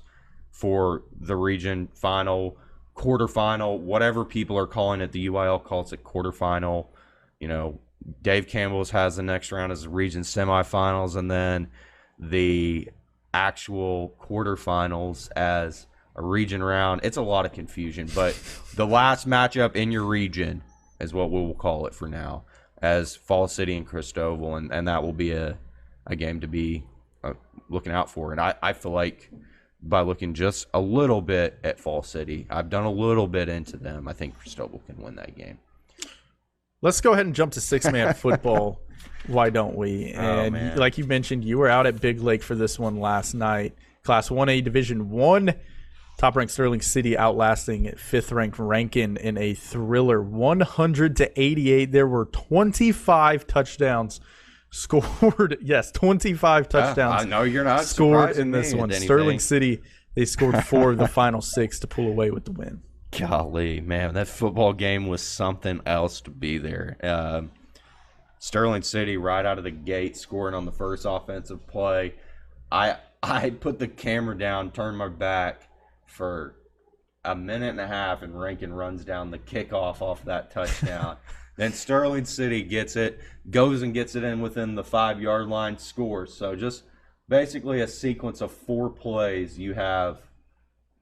for the region final, quarterfinal, whatever people are calling it, the UIL calls it quarterfinal. You know, Dave Campbell's has the next round as the region semifinals, and then the actual quarterfinals as a region round. It's a lot of confusion, but the last matchup in your region is what we will call it for now, as Fall City and Cristobal, and that will be a game to be looking out for. And I feel like by looking just a little bit at Fall City, I've done a little bit into them, I think Cristobal can win that game. Let's go ahead and jump to six-man football. Why don't we? And like you mentioned, you were out at Big Lake for this one last night. Class 1A Division 1, top-ranked Sterling City outlasting 5th-ranked Rankin in a thriller, 100-88. There were 25 touchdowns scored. Yes, 25 touchdowns. I know you're not scored in this one. Anything. Sterling City, they scored 4 of the final 6 to pull away with the win. Golly, man, that football game was something else to be there. Sterling City right out of the gate scoring on the first offensive play. I put the camera down, turned my back for a minute and a half, and Rankin runs down the kickoff off that touchdown. Then Sterling City gets it, goes and gets it in within the 5-yard line, scores. So just basically a sequence of 4 plays you have.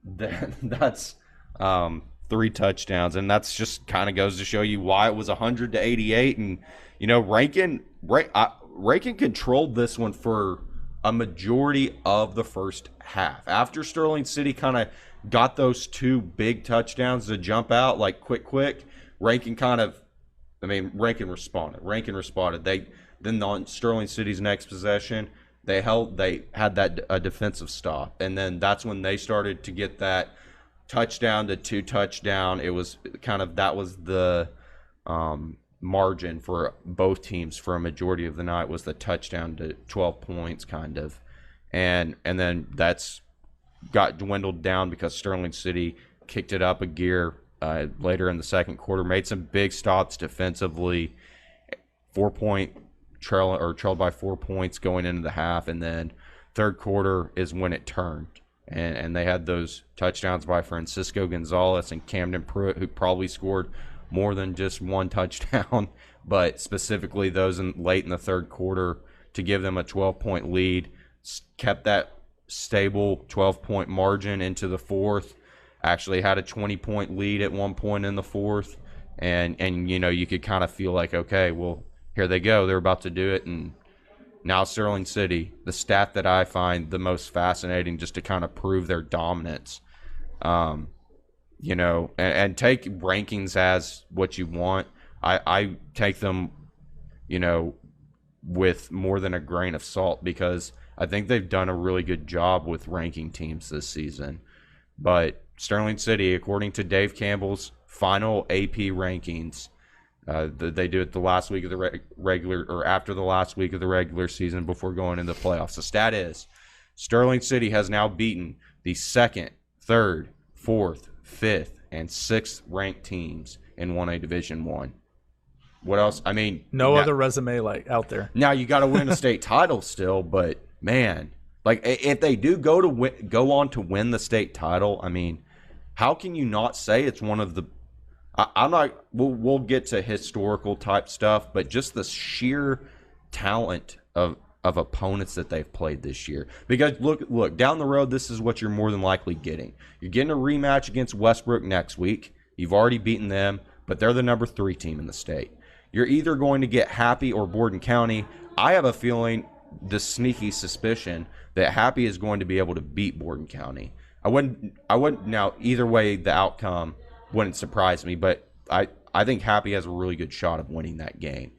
That's 3 touchdowns, and that's just kind of goes to show you why it was 100-88. And you know, Rankin controlled this one for a majority of the first half. After Sterling City kind of got those 2 big touchdowns to jump out like quick, Rankin responded. Then on Sterling City's next possession, they had that a defensive stop, and then that's when they started to get that touchdown to 2 touchdown. It was that was the margin for both teams for a majority of the night, was the touchdown to 12 points and then that's got dwindled down because Sterling City kicked it up a gear later in the second quarter, made some big stops defensively, 4-point trailed by 4 points going into the half, and then third quarter is when it turned. And they had those touchdowns by Francisco Gonzalez and Camden Pruitt, who probably scored more than just 1 touchdown, but specifically those late in the third quarter to give them a 12-point lead, kept that stable 12-point margin into the fourth, actually had a 20-point lead at one point in the fourth, and you know, you could kind of feel like, okay, well, here they go, they're about to do it. And now Sterling City, the stat that I find the most fascinating just to kind of prove their dominance, you know, and take rankings as what you want. I take them, you know, with more than a grain of salt, because I think they've done a really good job with ranking teams this season. But Sterling City, according to Dave Campbell's final AP rankings, they do it the last week of the regular, or after the last week of the regular season before going into the playoffs. The stat is Sterling City has now beaten the 2nd, 3rd, 4th, 5th, and 6th ranked teams in 1A Division 1. What else? I mean, no other resume like out there. Now you got to win a state title still, but man, like if they do go on to win the state title, I mean, how can you not say it's one of the? I'm not. We'll get to historical type stuff, but just the sheer talent of opponents that they've played this year. Because look down the road, this is what you're more than likely getting. You're getting a rematch against Westbrook next week. You've already beaten them, but they're the number 3 team in the state. You're either going to get Happy or Borden County. I have a feeling, the sneaky suspicion, that Happy is going to be able to beat Borden I wouldn't now, either way the outcome wouldn't surprise me, but I I think Happy has a really good shot of winning that game.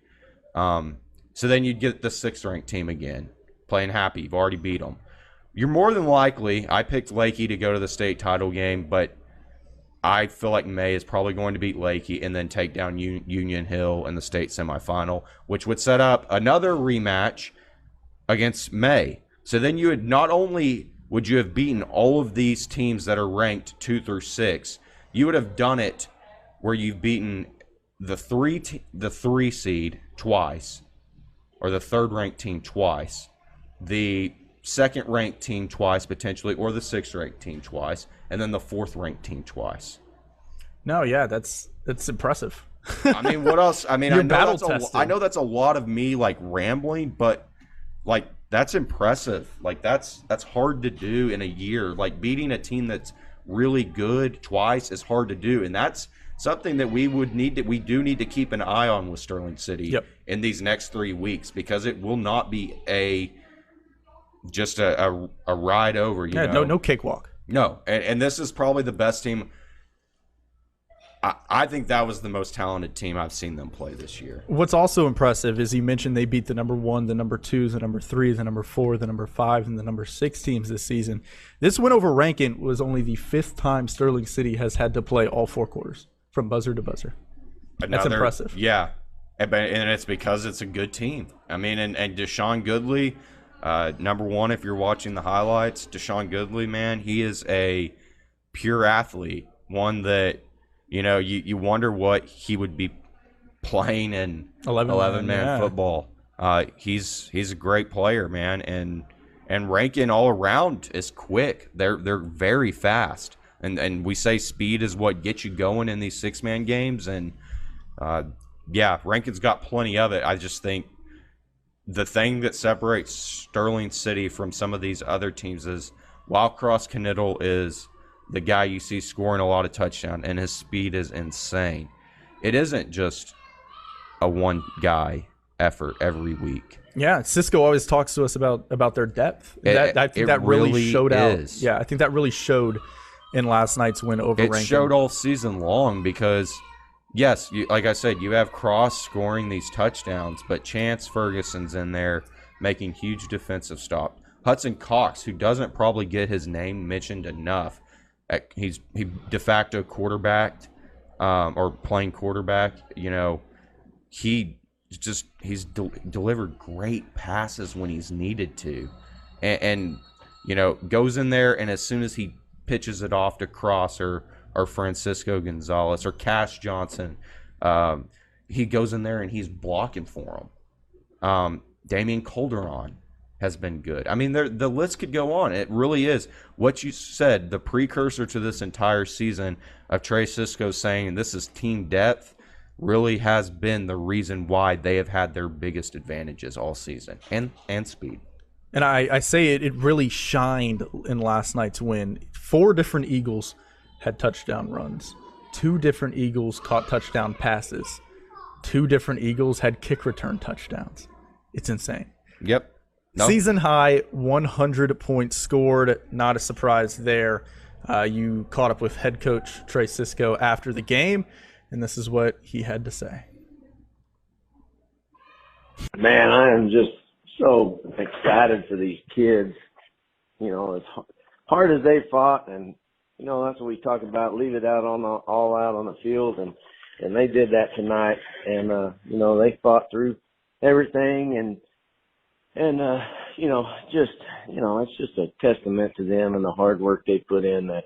So then you'd get the 6th-ranked team again, playing Happy. You've already beat them. You're more than likely, I picked Lakey to go to the state title game, but I feel like May is probably going to beat Lakey and then take down Union Hill in the state semifinal, which would set up another rematch against May. So then you would not only would you have beaten all of these teams that are ranked 2 through 6, you would have done it where you've beaten the 3 seed twice, or the 3rd-ranked team twice, the 2nd-ranked team twice potentially, or the 6th-ranked team twice, and then the 4th-ranked team twice. No, yeah, that's impressive. I mean, what else? I mean, You're I know that's a lot of me like rambling, but like that's impressive. Like that's hard to do in a year. Like beating a team that's really good twice is hard to do, and that's something that we do need to keep an eye on with Sterling City in these next 3 weeks, because it will not be just a ride over. You know? No cakewalk. No, and this is probably the best team. I think that was the most talented team I've seen them play this year. What's also impressive is you mentioned they beat the number 1, the number 2, the number 3, the number 4, the number 5, and the number 6 teams this season. This win over Rankin was only the 5th time Sterling City has had to play all 4 quarters from buzzer to buzzer. That's impressive. Yeah, and it's because it's a good team. I mean, and Deshaun Goodley, number 1, if you're watching the highlights, Deshaun Goodley, man, he is a pure athlete, one that – you know, you wonder what he would be playing in 11-man football. He's a great player, man, and Rankin all around is quick. They're very fast, and we say speed is what gets you going in these 6-man games. And Rankin's got plenty of it. I just think the thing that separates Sterling City from some of these other teams is Wildcross Knittel is the guy you see scoring a lot of touchdowns, and his speed is insane. It isn't just a one-guy effort every week. Yeah, Cisco always talks to us about their depth. I think that really showed out. Yeah, I think that really showed in last night's win over Rankin. It showed all season long because, yes, like I said, you have Cross scoring these touchdowns, but Chance Ferguson's in there making huge defensive stops. Hudson Cox, who doesn't probably get his name mentioned enough, he de facto quarterbacked or playing quarterback. You know, he's delivered great passes when he's needed to, and you know, goes in there, and as soon as he pitches it off to Cross or Francisco Gonzalez or Cash Johnson, he goes in there and he's blocking for him. Damian Calderon has been good. I mean, the list could go on. It really is. What you said, the precursor to this entire season of Trey Cisco saying this is team depth, really has been the reason why they have had their biggest advantages all season, and speed. And I say it really shined in last night's win. 4 different Eagles had touchdown runs. 2 different Eagles caught touchdown passes. 2 different Eagles had kick return touchdowns. It's insane. Yep. No. Season high, 100 points scored. Not a surprise there. You caught up with head coach Trey Cisco after the game, and this is what he had to say. Man, I am just so excited for these kids. You know, as hard as they fought, and you know that's what we talk about. Leave it out all out on the field, and they did that tonight. And you know, they fought through everything, and you know, just, you know, it's just a testament to them and the hard work they put in that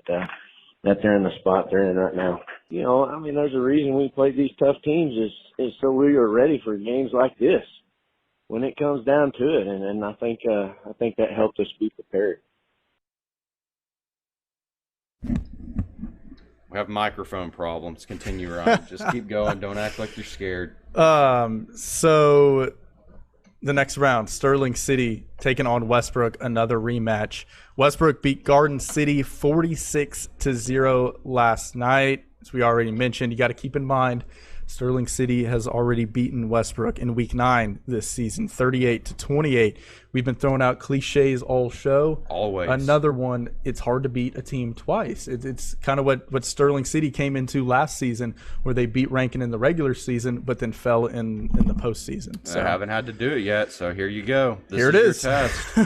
they're in the spot they're in right now. You know, I mean, there's a reason we play these tough teams is so we are ready for games like this when it comes down to it. And I think that helped us be prepared. We have microphone problems. Continue, Ryan. Just keep going. Don't act like you're scared. So the next round, Sterling City taking on Westbrook, another rematch. Westbrook beat Garden City 46-0 last night. As we already mentioned, you got to keep in mind Sterling City has already beaten Westbrook in Week 9 this season, 38-28. We've been throwing out cliches all show. Always. Another one, it's hard to beat a team twice. It's kind of what Sterling City came into last season, where they beat Rankin in the regular season, but then fell in the postseason. So I haven't had to do it yet, so here you go. Here it is. Your test.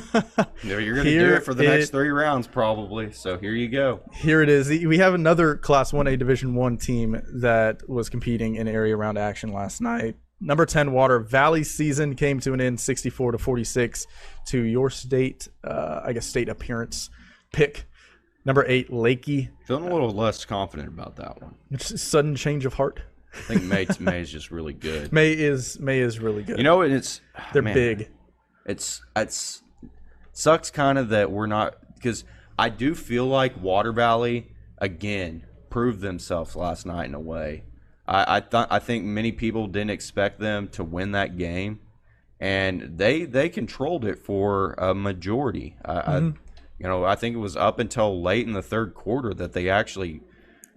You're going to do it for the next 3 rounds probably, so here you go. Here it is. We have another Class 1A Division I team that was competing in area round action last night. Number 10 Water Valley season came to an end 64-46 to your state, state appearance pick. Number 8 Lakey. Feeling a little less confident about that one. It's a sudden change of heart. I think May is just really good. May is really good. You know, they're big. It's sucks kind of that we're not, because I do feel like Water Valley again proved themselves last night in a way. I think many people didn't expect them to win that game, and they controlled it for a majority. I think it was up until late in the third quarter that they actually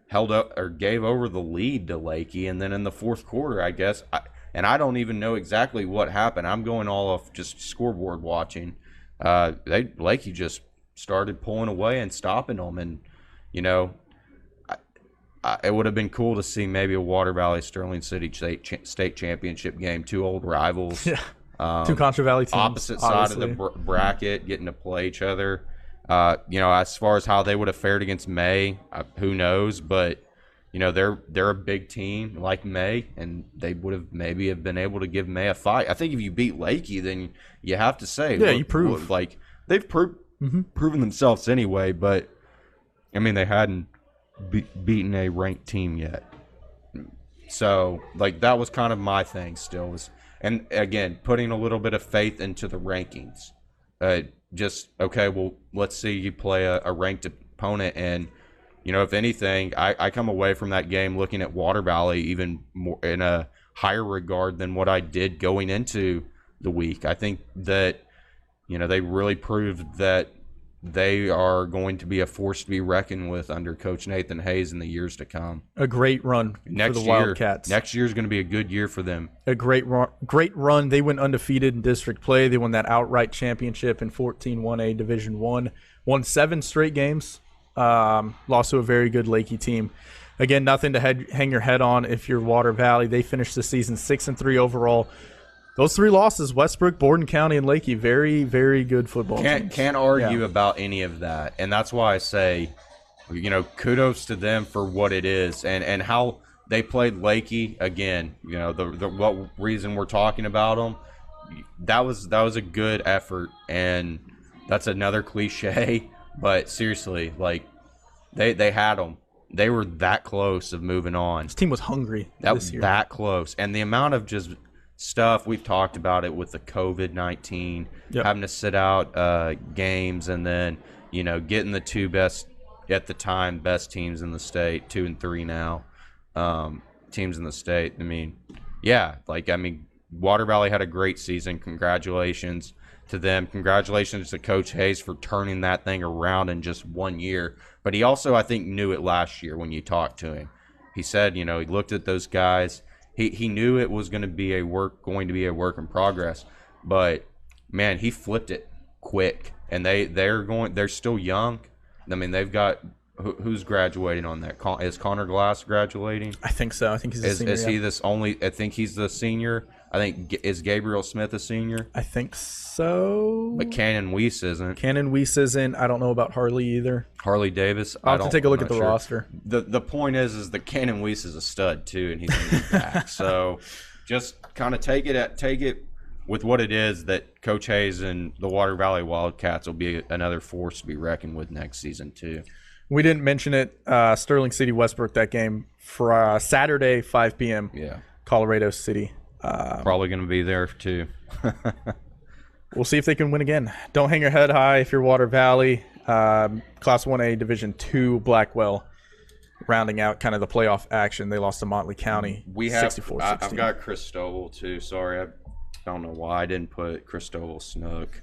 held up or gave over the lead to Lakey, and then in the fourth quarter, I guess, I don't even know exactly what happened. I'm going all off just scoreboard watching. Lakey just started pulling away and stopping them, and it would have been cool to see maybe a Water Valley Sterling City state championship game. 2 old rivals, two Concho Valley teams, opposite side of the bracket, getting to play each other. As far as how they would have fared against May, who knows? But they're a big team like May, and they would have maybe have been able to give May a fight. I think if you beat Lakey, then you have to say, you prove like they've proven themselves anyway. But I mean, they hadn't beaten a ranked team yet, so that was kind of my thing still and again putting a little bit of faith into the rankings. Let's see you play a ranked opponent, and if anything, I come away from that game looking at Water Valley even more in a higher regard than what I did going into the week. I think that they really proved that they are going to be a force to be reckoned with under Coach Nathan Hayes in the years to come. A great run for the Wildcats. Next year is going to be a good year for them. A great run. They went undefeated in district play. They won that outright championship in 141A Division I. Won 7 straight games. Lost to a very good Lakey team. Again, nothing to hang your head on if you're Water Valley. They finished the season 6-3 overall. Those 3 losses, Westbrook, Borden County, and Lakey, very, very good football teams. Can't argue about any of that. And that's why I say, kudos to them for what it is and how they played Lakey. Again, the what reason we're talking about them, that was a good effort. And that's another cliche, but seriously, they had them. They were that close of moving on. This team was hungry this year. That close. And the amount of just stuff we've talked about it with the COVID-19, having to sit out games, and then getting the 2 best at the time best teams in the state, 2 and 3 now teams in the state. Water Valley had a great season. Congratulations to them. Congratulations to Coach Hayes for turning that thing around in just 1 year. But he also, I think, knew it last year when you talked to him. He said, he looked at those guys. He knew it was going to be a work in progress, but man, he flipped it quick. And they're still young. I mean, they've got who's graduating on that? Is Connor Glass graduating? I think so. I think he's a senior. Is he this only? I think he's the senior. I think is Gabriel Smith a senior? I think so. But Cannon Weiss isn't. Cannon Weiss isn't. I don't know about Harley either. Harley Davis. I'll have to take a look at the roster. The point is that Cannon Weiss is a stud too, and he's going to be back. So just kind of take it with what it is, that Coach Hayes and the Water Valley Wildcats will be another force to be reckoned with next season too. We didn't mention it. Sterling City Westbrook, that game for Saturday 5 p.m. Yeah. Colorado City. Probably going to be there too. We'll see if they can win again. Don't hang your head high if you're Water Valley. Class 1A Division II Blackwell, rounding out kind of the playoff action. They lost to Motley County. I've got Cristobal too. Sorry, I don't know why I didn't put Cristobal Snook.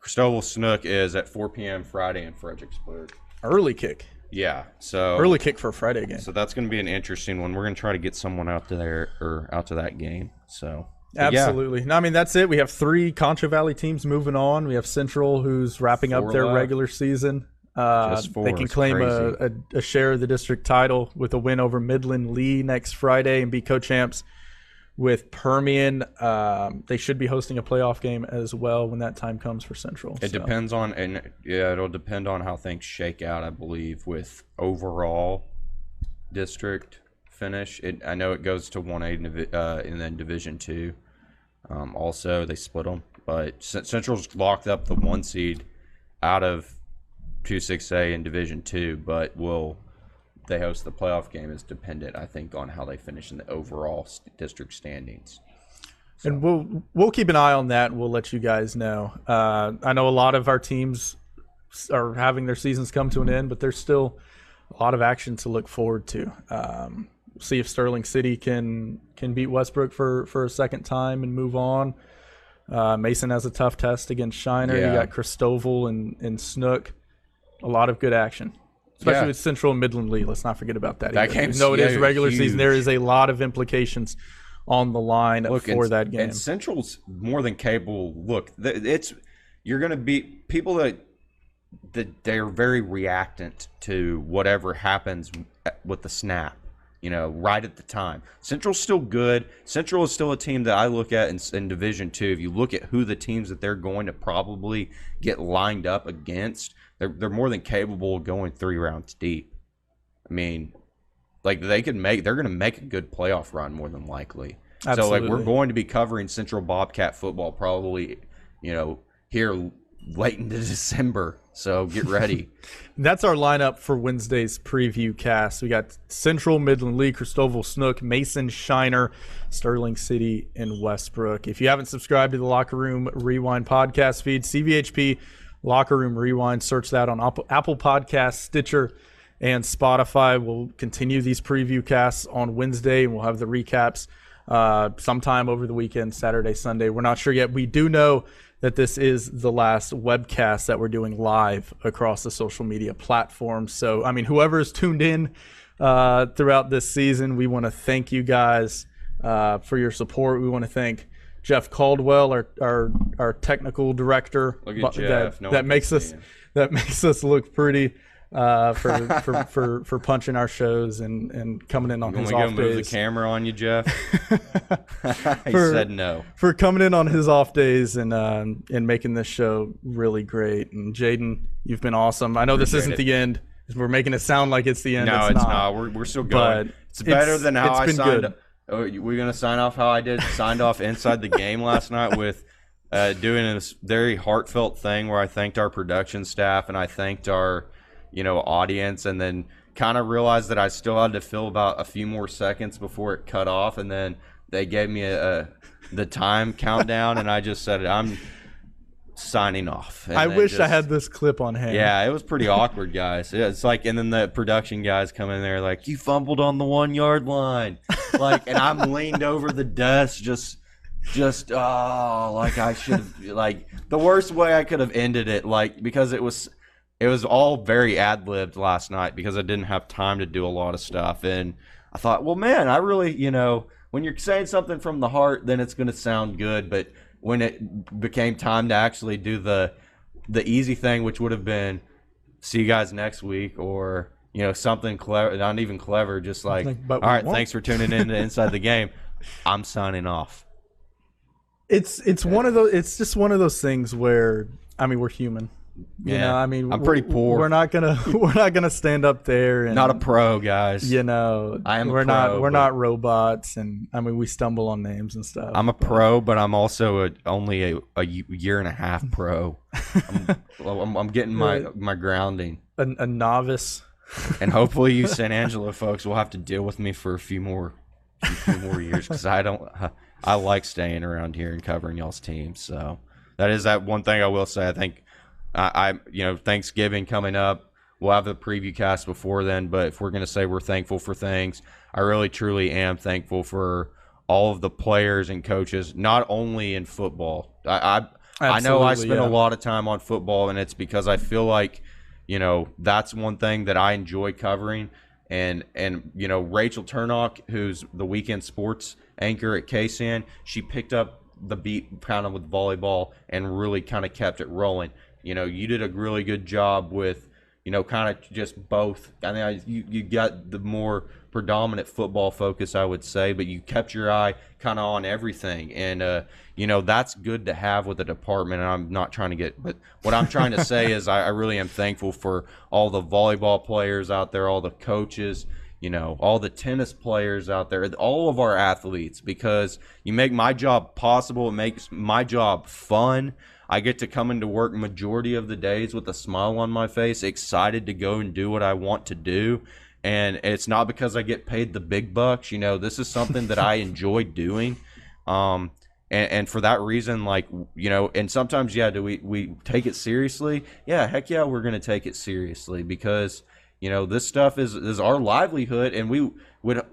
Cristobal Snook is at 4 p.m. Friday in Fredericksburg. Early kick. Yeah, so Early kick for a Friday game. So that's going to be an interesting one. We're going to try to get someone out to there or out to that game. So absolutely. No, I mean, that's it. We have 3 Concho Valley teams moving on. We have Central, who's wrapping up their regular season. They can claim a share of the district title with a win over Midland Lee next Friday and be co-champs with Permian. They should be hosting a playoff game as well when that time comes for Central. It depends on, and yeah, it'll depend on how things shake out, I believe, with overall district finish. I know it goes to 1A and then Division 2. Also, they split them, but Central's locked up the 1 seed out of 2-6A in Division 2, but they host the playoff game is dependent, I think, on how they finish in the overall district standings. So. And we'll keep an eye on that, and we'll let you guys know. I know a lot of our teams are having their seasons come to an end, but there's still a lot of action to look forward to. See if Sterling City can beat Westbrook for a second time and move on. Mason has a tough test against Shiner. Yeah. You got Christoval and Snook. A lot of good action, especially with Central and Midland Lee. Let's not forget about that. No, it is regular season. There is a lot of implications on the line for that game. And Central's more than capable. Look, you're going to beat people that they're very reactant to whatever happens with the snap. Right at the time. Central's still good. Central is still a team that I look at in Division 2. If you look at who the teams that they're going to probably get lined up against, they're more than capable of going 3 rounds deep. I mean, like they're going to make a good playoff run more than likely. Absolutely. So we're going to be covering Central Bobcat football probably, here late into December. So get ready. That's our lineup for Wednesday's preview cast. We got Central, Midland Lee, Christoval, Snook, Mason, Shiner, Sterling City, and Westbrook. If you haven't subscribed to the Locker Room Rewind podcast feed, CVHP Locker Room Rewind, search that on Apple Podcasts, Stitcher, and Spotify. We'll continue these preview casts on Wednesday, and we'll have the recaps sometime over the weekend, Saturday, Sunday. We're not sure yet. We do know that this is the last webcast that we're doing live across the social media platforms. So, I mean, whoever is tuned in throughout this season, we want to thank you guys for your support. We want to thank Jeff Caldwell, our technical director, Look at Jeff. that makes us look pretty. For punching our shows and coming in on his off days. Move the camera on you, Jeff? He said no. For coming in on his off days and making this show really great. And Jaydon, you've been awesome. I know this isn't the end. We're making it sound like it's the end. No, it's not. We're still going. It's better than how I signed up. Oh, we're going to sign off how I signed off inside the game last night with doing this very heartfelt thing where I thanked our production staff and I thanked our audience, and then kind of realized that I still had to fill about a few more seconds before it cut off, and then they gave me the time countdown, and I just said, I'm signing off. And I wish I had this clip on hand. Yeah, it was pretty awkward, guys. It's like, and then the production guys come in there like, you fumbled on the 1 yard line, like, and I'm leaned over the desk, just like I should have, like the worst way I could have ended it, like, because it was all very ad-libbed last night because I didn't have time to do a lot of stuff. And I thought, well, man, I really, when you're saying something from the heart, then it's going to sound good. But when it became time to actually do the easy thing, which would have been see you guys next week or, something clever, not even clever, just like all right, thanks for tuning in to Inside the Game. I'm signing off. It's one of those. It's just one of those things where, I mean, we're human. I'm pretty poor. We're not gonna stand up there and not a pro, guys. I am. We're not robots, and I mean we stumble on names and stuff. I'm a pro, but I'm also only a year and a half pro. I'm getting my grounding. A novice. And hopefully you San Angelo folks will have to deal with me for a few more years because I like staying around here and covering y'all's teams. So that is that one thing I will say. I think. Thanksgiving coming up, we'll have the preview cast before then, but if we're going to say we're thankful for things, I really truly am thankful for all of the players and coaches, not only in football. I know I spend a lot of time on football, and it's because I feel like you know, that's one thing that I enjoy covering. And you know, Rachel Turnock, who's the weekend sports anchor at KSAN, she picked up the beat kind of with volleyball and really kind of kept it rolling. You know, you did a really good job with, you know, kind of just both. I mean, you got the more predominant football focus, I would say, but you kept your eye kind of on everything. And, you know, that's good to have with a department. And I'm not trying to get, but what I'm trying to say is I really am thankful for all the volleyball players out there, all the coaches, you know, all the tennis players out there, all of our athletes, because you make my job possible. It makes my job fun. I get to come into work majority of the days with a smile on my face, excited to go and do what I want to do. And it's not because I get paid the big bucks. You know, this is something that I enjoy doing. And for that reason, like, you know, and sometimes, yeah, do we take it seriously? Yeah, heck yeah, we're going to take it seriously, because, you know, this stuff is our livelihood. And we would,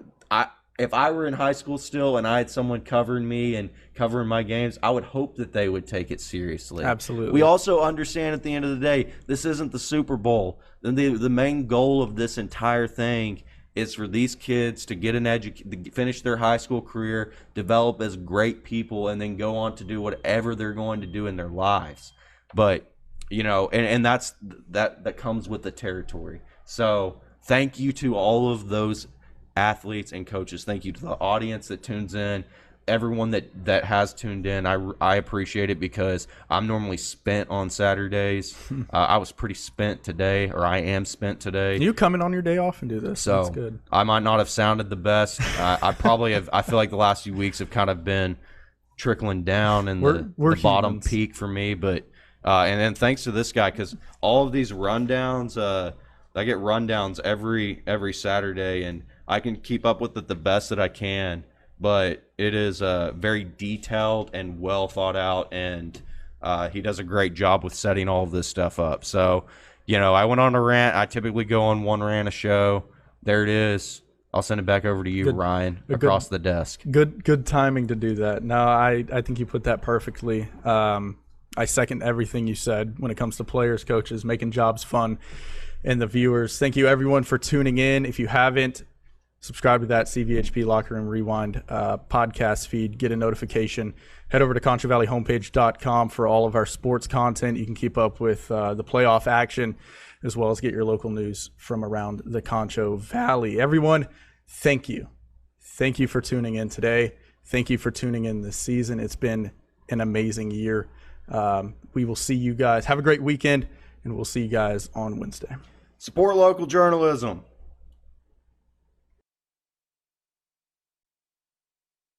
if I were in high school still and I had someone covering me and covering my games, I would hope that they would take it seriously. Absolutely. We also understand at the end of the day, this isn't the Super Bowl. The main goal of this entire thing is for these kids to get finish their high school career, develop as great people, and then go on to do whatever they're going to do in their lives. But, you know, and that comes with the territory. So thank you to all of those athletes and coaches. Thank you to the audience that tunes in, everyone that has tuned in. I appreciate it, because I'm normally spent on Saturdays. I was pretty spent today, or I am spent today. You come in on your day off and do this. So that's good. I might not have sounded the best. I probably have. I feel like the last few weeks have kind of been trickling down and the bottom peak for me. But and then thanks to this guy, because all of these rundowns, I get rundowns every Saturday, and I can keep up with it the best that I can. But it is very detailed and well thought out, and he does a great job with setting all of this stuff up. So, you know, I went on a rant. I typically go on one rant a show. There it is. I'll send it back over to you, Ryan, across the desk. Good timing to do that. No, I think you put that perfectly. I second everything you said when it comes to players, coaches, making jobs fun, and the viewers. Thank you, everyone, for tuning in. If you haven't, subscribe to that CVHP Locker Room Rewind podcast feed. Get a notification. Head over to ConchoValleyHomepage.com for all of our sports content. You can keep up with the playoff action, as well as get your local news from around the Concho Valley. Everyone, thank you. Thank you for tuning in today. Thank you for tuning in this season. It's been an amazing year. We will see you guys. Have a great weekend, and we'll see you guys on Wednesday. Support local journalism.